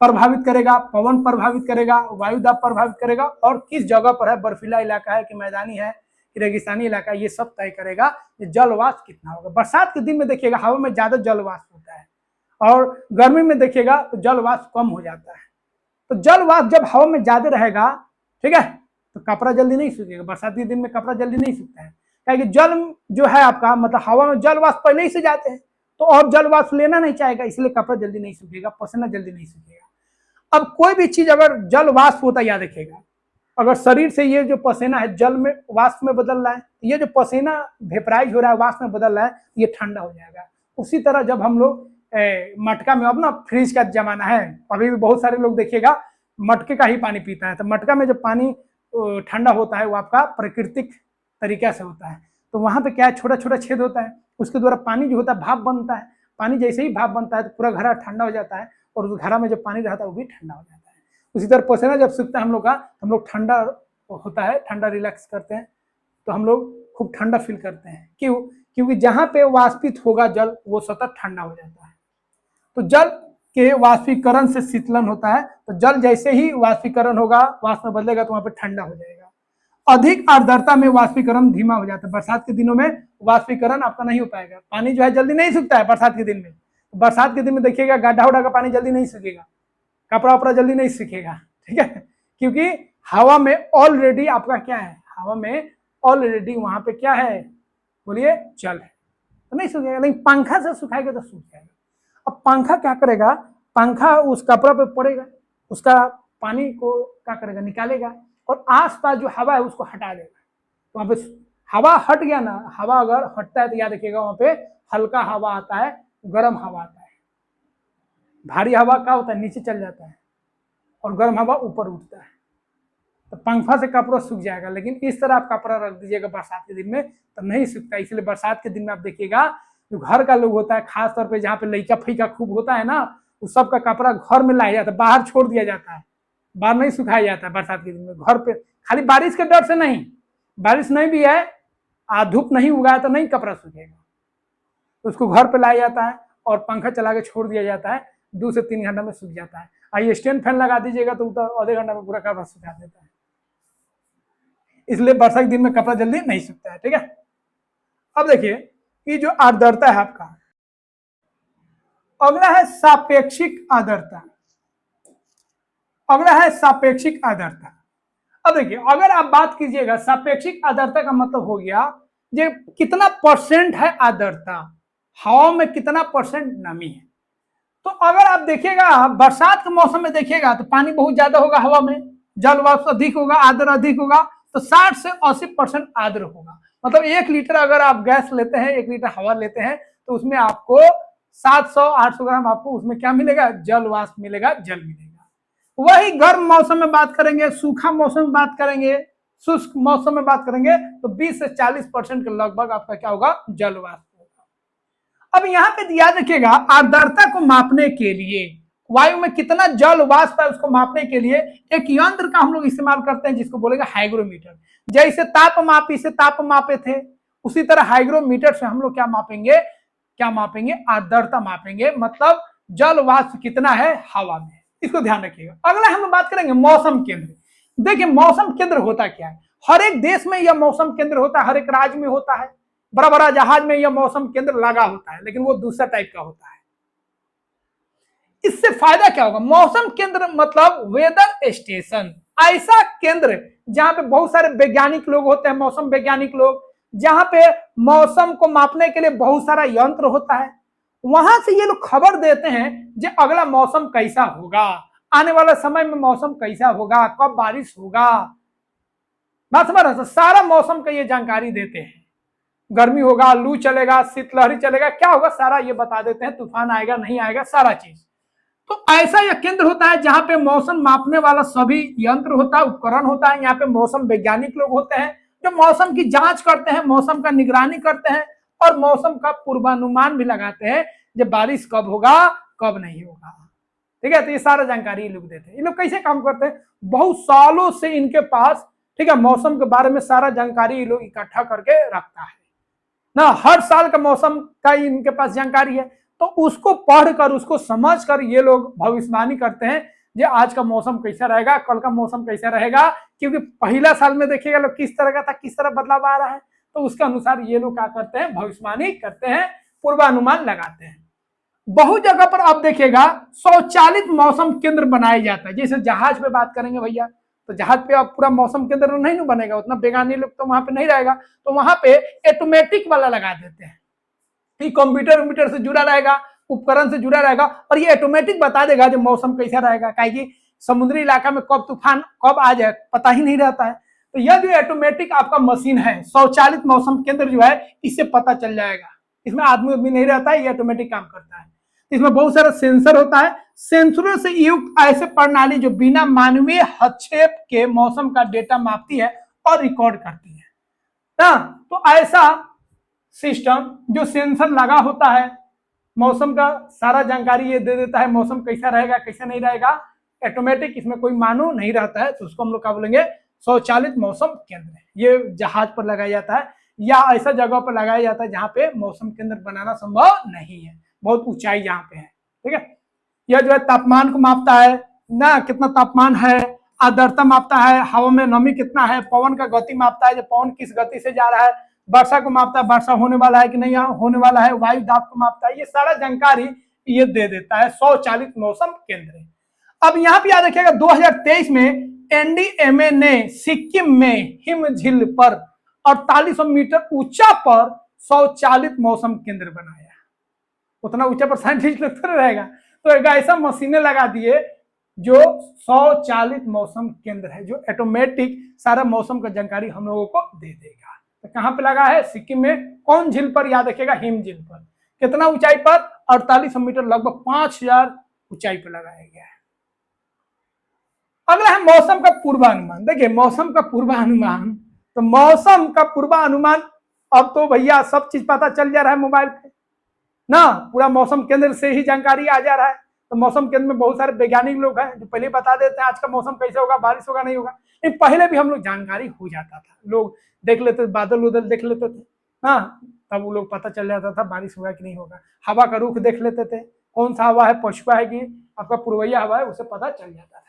प्रभावित करेगा, पवन प्रभावित करेगा, वायु दाब प्रभावित करेगा, और किस जगह पर है, बर्फीला इलाका है कि मैदानी है कि रेगिस्तानी इलाका, ये सब तय करेगा कि जल वाष्प कितना होगा। बरसात के दिन में देखिएगा हवा में ज्यादा जल वाष्प होता है, और गर्मी में देखिएगा तो जल वाष्प कम हो जाता है। तो जल वाष्प जब हवा में ज्यादा रहेगा, ठीक है, तो कपड़ा जल्दी नहीं सूखेगा। बरसात के दिन में कपड़ा जल्दी नहीं सूखता है, क्योंकि जल जो है आपका मतलब हवा में जल वाष्प पहले ही से जाते हैं, तो और जल वाष्प लेना नहीं चाहेगा, इसलिए कपड़ा जल्दी नहीं सूखेगा, पसीना जल्दी नहीं सूखेगा। अब कोई भी चीज अगर जल वाष्प होता है, याद रखिएगा, अगर शरीर से ये जो पसीना है जल में वाष्प में बदल रहा है, ये जो पसीना वेपराइज हो रहा है वाष्प में बदल रहा है, ये ठंडा हो जाएगा। उसी तरह जब हम लोग मटका में, अब ना फ्रिज का जमाना है, अभी भी बहुत सारे लोग देखिएगा मटके का ही पानी पीता है, तो मटका में जब पानी ठंडा होता है वो आपका प्राकृतिक तरीका से होता है, तो वहां पे क्या है, छोटा छोटा छेद होता है, उसके द्वारा पानी जो होता है भाप बनता है। पानी जैसे ही भाप बनता है तो पूरा घड़ा ठंडा हो जाता है, और उस घड़ा में जो पानी रहता है वो भी ठंडा हो जाता है। उसी तरह पसीना जब सूखता है हम लोग का, हम लोग ठंडा होता है, ठंडा रिलैक्स करते हैं, तो हम लोग खूब ठंडा फील करते हैं। क्यों? क्योंकि जहां पे वाष्पित होगा जल वो सतत ठंडा हो जाता है। तो जल के वाष्पीकरण से शीतलन होता है, तो जल जैसे ही वाष्पीकरण होगा, वाष्प में बदलेगा, तो वहां पे ठंडा हो जाएगा। अधिक आर्द्रता में वाष्पीकरण धीमा हो जाता है। बरसात के दिनों में वाष्पीकरण आपका नहीं हो पाएगा, पानी जो है जल्दी नहीं सूखता है बरसात के दिन में। बरसात के दिन में देखिएगा गड्ढा उड्ढा का पानी जल्दी नहीं सूखेगा, कपड़ा वपड़ा जल्दी नहीं सूखेगा, ठीक है, क्योंकि हवा में ऑलरेडी आपका क्या है, हवा में ऑलरेडी वहां पे क्या है, बोलिए जल है, तो नहीं सूखेगा। लेकिन पंखा से सुखाएगा तो सूख जाएगा। पंखा क्या करेगा, पंखा उस कपड़ा पे पड़ेगा, उसका पानी को क्या करेगा, निकालेगा और आसपास जो हवा है उसको हटा देगा। तो वहां पे हवा हट गया ना, हवा अगर हटता है तो याद रखिएगा वहां पे हल्का हवा आता है, गर्म हवा आता है। भारी हवा क्या होता है, नीचे चल जाता है और गर्म हवा ऊपर उठता है। तो पंखा से कपड़ा सूख जाएगा, लेकिन इस तरह आप कपड़ा रख दीजिएगा बरसात के दिन में तो नहीं सूखता। इसलिए बरसात के दिन में आप देखिएगा जो घर का लोग होता है, खास तौर पे जहाँ पे लइका फैका खूब होता है ना, उस सब का कपड़ा घर में लाया जाता है, बाहर छोड़ दिया जाता है, बाहर नहीं सुखाया जाता है बरसात के दिन में। घर पे खाली बारिश के डर से नहीं, बारिश नहीं भी है, धूप नहीं उगा है तो नहीं कपड़ा सूखेगा, तो उसको घर पे लाया जाता है और पंखा चला के छोड़ दिया जाता है, 2 से 3 घंटा में सूख जाता है। आइए स्टैंड फैन लगा दीजिएगा तो आधे घंटा में पूरा कपड़ा सूखा देता है। इसलिए वर्षा के दिन में कपड़ा जल्दी नहीं सूखता है। ठीक है, अब देखिए कि जो आर्द्रता है आपका, अगला है सापेक्षिक आर्द्रता। अगला है सापेक्षिक आर्द्रता। अब देखिए अगर आप बात कीजिएगा सापेक्षिक आर्द्रता का मतलब हो गया ये कितना परसेंट है आर्द्रता, हवा में कितना परसेंट नमी है। तो अगर आप देखिएगा बरसात के मौसम में देखिएगा तो पानी बहुत ज्यादा होगा, हवा में जल वाष्प अधिक होगा, आर्द्र अधिक होगा, तो 60 से 80% आर्द्र होगा। मतलब 1 लीटर अगर आप गैस लेते हैं, 1 लीटर हवा लेते हैं तो उसमें आपको 700-800 ग्राम आपको उसमें क्या मिलेगा, जल वाष्प मिलेगा, जल मिलेगा। वही गर्म मौसम में बात करेंगे, सूखा मौसम में बात करेंगे, शुष्क मौसम में बात करेंगे तो 20 से 40% के लगभग आपका क्या होगा, जल वाष्प होगा। अब यहाँ पे याद रखिएगा आर्द्रता को मापने के लिए वायु में कितना जल वाष्प है उसको मापने के लिए एक यंत्र का हम लोग इस्तेमाल करते हैं जिसको बोलेगा हाइग्रोमीटर। जैसे तापमापी से ताप मापे थे उसी तरह हाइग्रोमीटर से हम लोग क्या मापेंगे, आर्द्रता मापेंगे, मतलब जल वाष्प कितना है हवा में। इसको ध्यान रखिएगा। अगला हम बात करेंगे मौसम केंद्र। देखिए मौसम केंद्र होता क्या है, हर एक देश में यह मौसम केंद्र होता है, हर एक राज्य में होता है, बड़ा बड़ा जहाज में यह मौसम केंद्र लगा होता है, लेकिन वो दूसरा टाइप का होता है। इससे फायदा क्या होगा, मौसम केंद्र मतलब वेदर स्टेशन, ऐसा केंद्र जहां पे बहुत सारे वैज्ञानिक लोग होते हैं, मौसम वैज्ञानिक लोग, जहां पे मौसम को मापने के लिए बहुत सारा यंत्र होता है। वहां से ये लोग खबर देते हैं जो अगला मौसम कैसा होगा, आने वाला समय में मौसम कैसा होगा, कब बारिश होगा, बात समझ रहे, सारा मौसम का ये जानकारी देते हैं। गर्मी होगा, लू चलेगा, शीतलहरी चलेगा, क्या होगा सारा ये बता देते हैं, तूफान आएगा नहीं आएगा सारा चीज। तो ऐसा यह केंद्र होता है जहां पे मौसम मापने वाला सभी यंत्र होता है, उपकरण होता है। यहाँ पे मौसम वैज्ञानिक लोग होते हैं जो मौसम की जांच करते हैं, मौसम का निगरानी करते हैं और मौसम का पूर्वानुमान भी लगाते हैं जब बारिश कब होगा कब नहीं होगा। ठीक है, तो ये सारा जानकारी ये लोग देते हैं। ये लोग कैसे काम करते हैं, बहुत सालों से इनके पास, ठीक है, मौसम के बारे में सारा जानकारी ये लोग इकट्ठा करके रखता है ना। हर साल का मौसम का इनके पास जानकारी है, तो उसको पढ़कर उसको समझकर ये लोग भविष्यवाणी करते हैं कि आज का मौसम कैसा रहेगा, कल का मौसम कैसा रहेगा। क्योंकि पहला साल में देखिएगा लोग किस तरह का था, किस तरह बदलाव आ रहा है, तो उसके अनुसार ये लोग क्या करते हैं, भविष्यवाणी करते हैं, पूर्वानुमान लगाते हैं। बहुत जगह पर आप देखिएगा स्वचालित मौसम केंद्र बनाया जाता है। जैसे जहाज पे बात करेंगे भैया, तो जहाज पे अब पूरा मौसम केंद्र नहीं बनेगा, उतना वैज्ञानिक लोग तो वहां पे नहीं रहेगा, तो वहां पे ऑटोमेटिक वाला लगा देते हैं। कंप्यूटर से जुड़ा रहेगा, उपकरण से जुड़ा रहेगा और ये ऑटोमेटिक बता देगा जो मौसम कैसा रहेगा। काहे कि समुद्री इलाका में कब तूफान कब आ जाए पता ही नहीं रहता है, तो यह जो ऑटोमेटिक आपका मशीन है, स्वचालित मौसम केंद्र जो है, इससे पता चल जाएगा। इसमें आदमी नहीं रहता है, ये ऑटोमेटिक काम करता है। इसमें बहुत सारा सेंसर होता है, सेंसरों से युक्त ऐसे प्रणाली जो बिना मानवीय हस्तक्षेप के मौसम का डेटा मापती है और रिकॉर्ड करती है ना। तो ऐसा सिस्टम जो सेंसर लगा होता है, मौसम का सारा जानकारी ये दे देता है, मौसम कैसा रहेगा कैसा नहीं रहेगा, ऑटोमेटिक, इसमें कोई मानव नहीं रहता है, तो उसको हम लोग क्या बोलेंगे, स्वचालित मौसम केंद्र। ये जहाज पर लगाया जाता है या ऐसा जगह पर लगाया जाता है जहां पे मौसम केंद्र बनाना संभव नहीं है, बहुत ऊंचाई जहां पे है। ठीक है, यह जो है तापमान को मापता है ना, कितना तापमान है, आर्द्रता मापता है, हवा में नमी कितना है, पवन का गति मापता है, जो पवन किस गति से जा रहा है, वर्षा को मापता है, वर्षा होने वाला है कि नहीं होने वाला है, वायु दाब को मापता है, ये सारा जानकारी ये दे देता है स्वचालित मौसम केंद्र। अब यहाँ पे याद रखिएगा 2023 में एनडीएमए ने सिक्किम में हिम झील पर 4800 मीटर ऊंचा पर स्वचालित मौसम केंद्र बनाया। उतना ऊंचा पर साइंटिस्ट लोग थोड़ा रहेगा। तो एक ऐसा मशीनें लगा दिए जो स्वचालित मौसम केंद्र है, जो ऑटोमेटिक सारा मौसम का जानकारी हम लोगों को दे देगा। तो कहाँ पे लगा है? सिक्किम में। कौन झील पर? याद रखिएगा, हिम झील पर। कितना ऊंचाई पर? 48 मीटर, लगभग 5000 ऊंचाई पर लगाया गया है। अगला है मौसम का पूर्वानुमान। देखिए मौसम का पूर्वानुमान, तो मौसम का पूर्वानुमान अब तो भैया सब चीज पता चल जा रहा है मोबाइल पे ना, पूरा मौसम केंद्र से ही जानकारी आ जा रहा है। तो मौसम केंद्र में बहुत सारे वैज्ञानिक लोग हैं जो पहले बता देते हैं आज का मौसम कैसे होगा, बारिश होगा नहीं होगा। लेकिन पहले भी हम लोग जानकारी हो जाता था, लोग देख लेते, बादल उदल देख लेते थे, हाँ, तब वो लोग पता चल जाता था बारिश होगा कि नहीं होगा। हवा का रुख देख लेते थे, कौन सा हवा है, पछुआ है कि आपका पूर्वैया हवा है, उसे पता चल जाता था।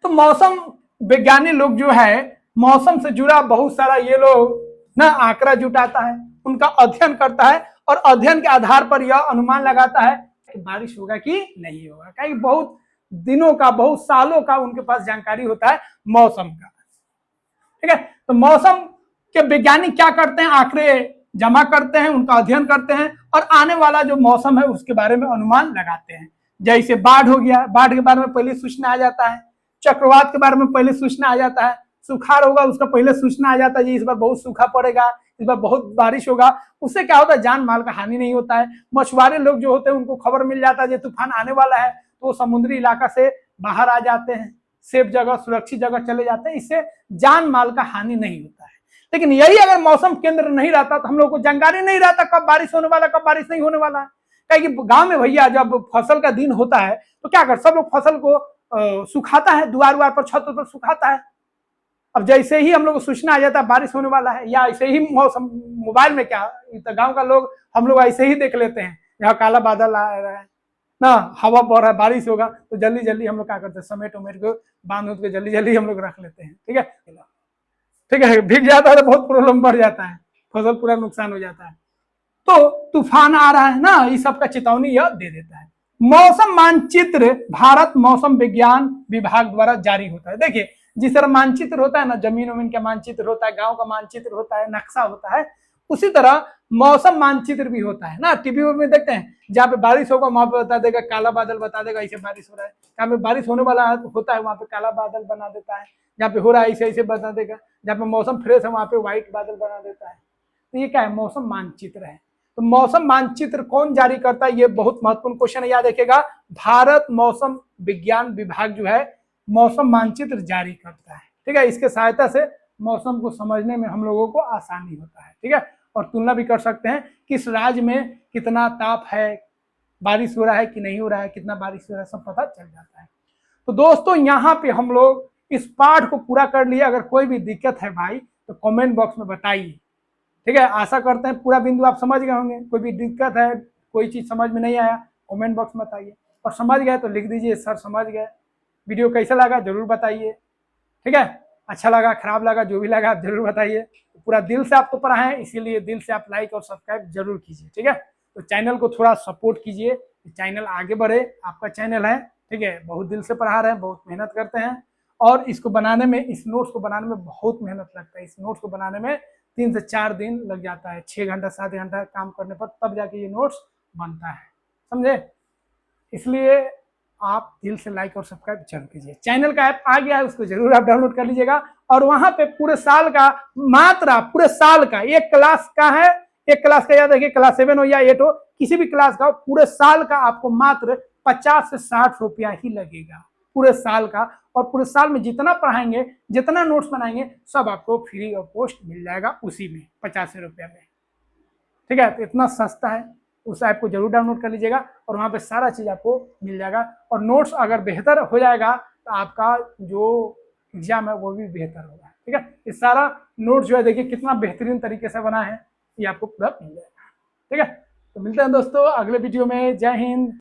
तो मौसम वैज्ञानिक लोग जो है, मौसम से जुड़ा बहुत सारा ये लोग ना आंकड़ा जुटाता है, उनका अध्ययन करता है, और अध्ययन के आधार पर यह अनुमान लगाता है कि बारिश होगा कि नहीं होगा। कई बहुत दिनों का, बहुत सालों का उनके पास जानकारी होता है मौसम का। ठीक है, तो मौसम के वैज्ञानिक क्या करते हैं? आंकड़े जमा करते हैं, उनका अध्ययन करते हैं, और आने वाला जो मौसम है उसके बारे में अनुमान लगाते हैं। जैसे बाढ़ हो गया, बाढ़ के बारे में पहले सूचना आ जाता है, चक्रवात के बारे में पहले सूचना आ जाता है, सुखाड़ होगा उसका पहले सूचना आ जाता है, जी इस बार बहुत सूखा पड़ेगा, इस बार बहुत बारिश होगा। उससे क्या होता है? जान माल का हानि नहीं होता है। मछुआरे लोग जो होते हैं उनको खबर मिल जाता है कि तूफान आने वाला है, तो वो समुद्री इलाका से बाहर आ जाते हैं, सेफ जगह, सुरक्षित जगह चले जाते हैं, इससे जान माल का हानि नहीं होता है। लेकिन यही अगर मौसम केंद्र नहीं रहता तो हम लोग को जानकारी नहीं रहता कब बारिश होने वाला, कब बारिश नहीं होने वाला है। क्योंकि गांव में भैया जब फसल का दिन होता है तो क्या कर, सब लोग फसल को सुखाता है, द्वार पर, छत पर सुखाता है। अब जैसे ही हम लोग को सूचना आ जाता है बारिश होने वाला है, या ऐसे ही मौसम मोबाइल में, क्या तो गांव का लोग हम लोग ऐसे ही देख लेते हैं, यहाँ काला बादल आ रहा है ना, हवा बह रहा है, बारिश होगा, तो जल्दी जल्दी हम लोग क्या करते हैं, समेट उमेट को बांध उठ के जल्दी जल्दी हम लोग रख लेते हैं। ठीक है, ठीक है, भीग जाता है तो बहुत प्रॉब्लम बढ़ जाता है, फसल पूरा नुकसान हो जाता है। तो तूफान आ रहा है ना, इस सब का चेतावनी यह दे देता है। मौसम मानचित्र भारत मौसम विज्ञान विभाग द्वारा जारी होता है। देखिए जिस तरह मानचित्र होता है ना, जमीन उमीन का मानचित्र होता है, गांव का मानचित्र होता है, नक्शा होता है, उसी तरह मौसम मानचित्र भी होता है ना। टीवी में देखते हैं, जहाँ पे बारिश होगा वहां पे बता देगा, काला बादल बता देगा ऐसे बारिश हो रहा है, जहाँ पे बारिश होने वाला होता है वहां पे काला बादल बना देता है, जहाँ पे हो रहा है ऐसे ऐसे बता देगा, जहाँ पे मौसम फ्रेश है वहां पे व्हाइट बादल बना देता है। तो ये क्या है? मौसम मानचित्र है। तो मौसम मानचित्र कौन जारी करता है? ये बहुत महत्वपूर्ण क्वेश्चन है, याद रखिएगा। भारत मौसम विज्ञान विभाग जो है मौसम मानचित्र जारी करता है। ठीक है, इसके सहायता से मौसम को समझने में हम लोगों को आसानी होता है। ठीक है, और तुलना भी कर सकते हैं किस राज्य में कितना ताप है, बारिश हो रहा है कि नहीं हो रहा है, कितना बारिश हो रहा है, सब पता चल जाता है। तो दोस्तों यहाँ पे हम लोग इस पाठ को पूरा कर लिए। अगर कोई भी दिक्कत है भाई तो कमेंट बॉक्स में बताइए। ठीक है, आशा करते हैं पूरा बिंदु आप समझ गए होंगे। कोई भी दिक्कत है, कोई चीज समझ में नहीं आया, कमेंट बॉक्स में बताइए, और समझ गए तो लिख दीजिए सर समझ गए। वीडियो कैसा लगा जरूर बताइए। ठीक है, अच्छा लगा, खराब लगा, जो भी लगा आप जरूर बताइए। पूरा दिल से आपको पढ़ाएं, इसीलिए दिल से आप लाइक और सब्सक्राइब जरूर कीजिए। ठीक है, तो चैनल को थोड़ा सपोर्ट कीजिए, चैनल आगे बढ़े, आपका चैनल है। ठीक है, बहुत दिल से पढ़ा रहे हैं, बहुत मेहनत करते हैं, और इसको बनाने में, इस नोट्स को बनाने में बहुत मेहनत लगता है। इस नोट्स को बनाने में 3 से 4 दिन लग जाता है, 6 घंटा 7 घंटा काम करने पर तब जाके ये नोट्स बनता है, समझे। इसलिए आप दिल से लाइक और सब्सक्राइब जरूर कीजिए। चैनल का ऐप आ गया है, उसको जरूर आप डाउनलोड कर लीजिएगा, और वहां पे पूरे साल का, मात्रा पूरे साल का, एक क्लास का है, एक क्लास का याद रखिए, क्लास 7 हो या 8 हो, किसी भी क्लास का हो, पूरे साल का आपको मात्र 50 से 60 रुपया ही लगेगा पूरे साल का। और पूरे साल में जितना पढ़ाएंगे, जितना नोट्स बनाएंगे, सब आपको फ्री ऑफ कॉस्ट मिल जाएगा उसी में, 50 रुपया में। ठीक है, तो इतना सस्ता है, उस ऐप को जरूर डाउनलोड कर लीजिएगा, और वहाँ पे सारा चीज़ आपको मिल जाएगा। और नोट्स अगर बेहतर हो जाएगा तो आपका जो एग्जाम है वो भी बेहतर होगा। ठीक है, ये सारा नोट्स जो है देखिए कितना बेहतरीन तरीके से बना है, ये आपको पूरा मिल जाएगा। ठीक है, तो मिलते हैं दोस्तों अगले वीडियो में। जय हिंद।